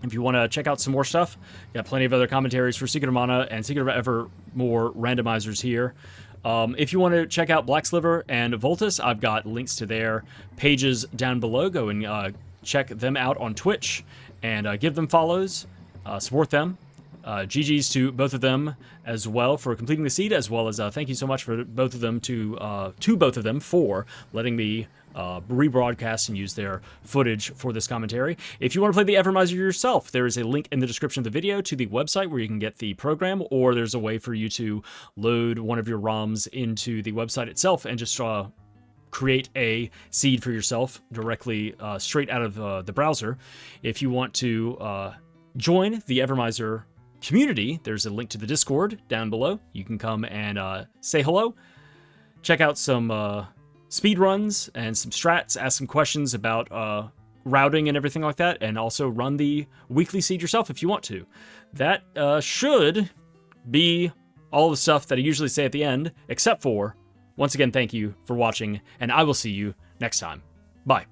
If you want to check out some more stuff, got plenty of other commentaries for Secret of Mana and Secret of Evermore randomizers here. If you want to check out Black Sliver and Vultus, I've got links to their pages down below. Go and check them out on Twitch and give them follows, support them. GG's to both of them as well for completing the seed, as well as thank you so much for both of them for letting me rebroadcast and use their footage for this commentary. If you want to play the Evermizer yourself, there is a link in the description of the video to the website where you can get the program, or there's a way for you to load one of your ROMs into the website itself and just create a seed for yourself directly straight out of the browser. If you want to join the Evermizer community, there's a link to the Discord down below. You can come and say hello, check out some speed runs and some strats, ask some questions about routing and everything like that, and also run the weekly seed yourself if you want to. That should be all the stuff that I usually say at the end, except for, once again, thank you for watching, and I will see you next time. Bye.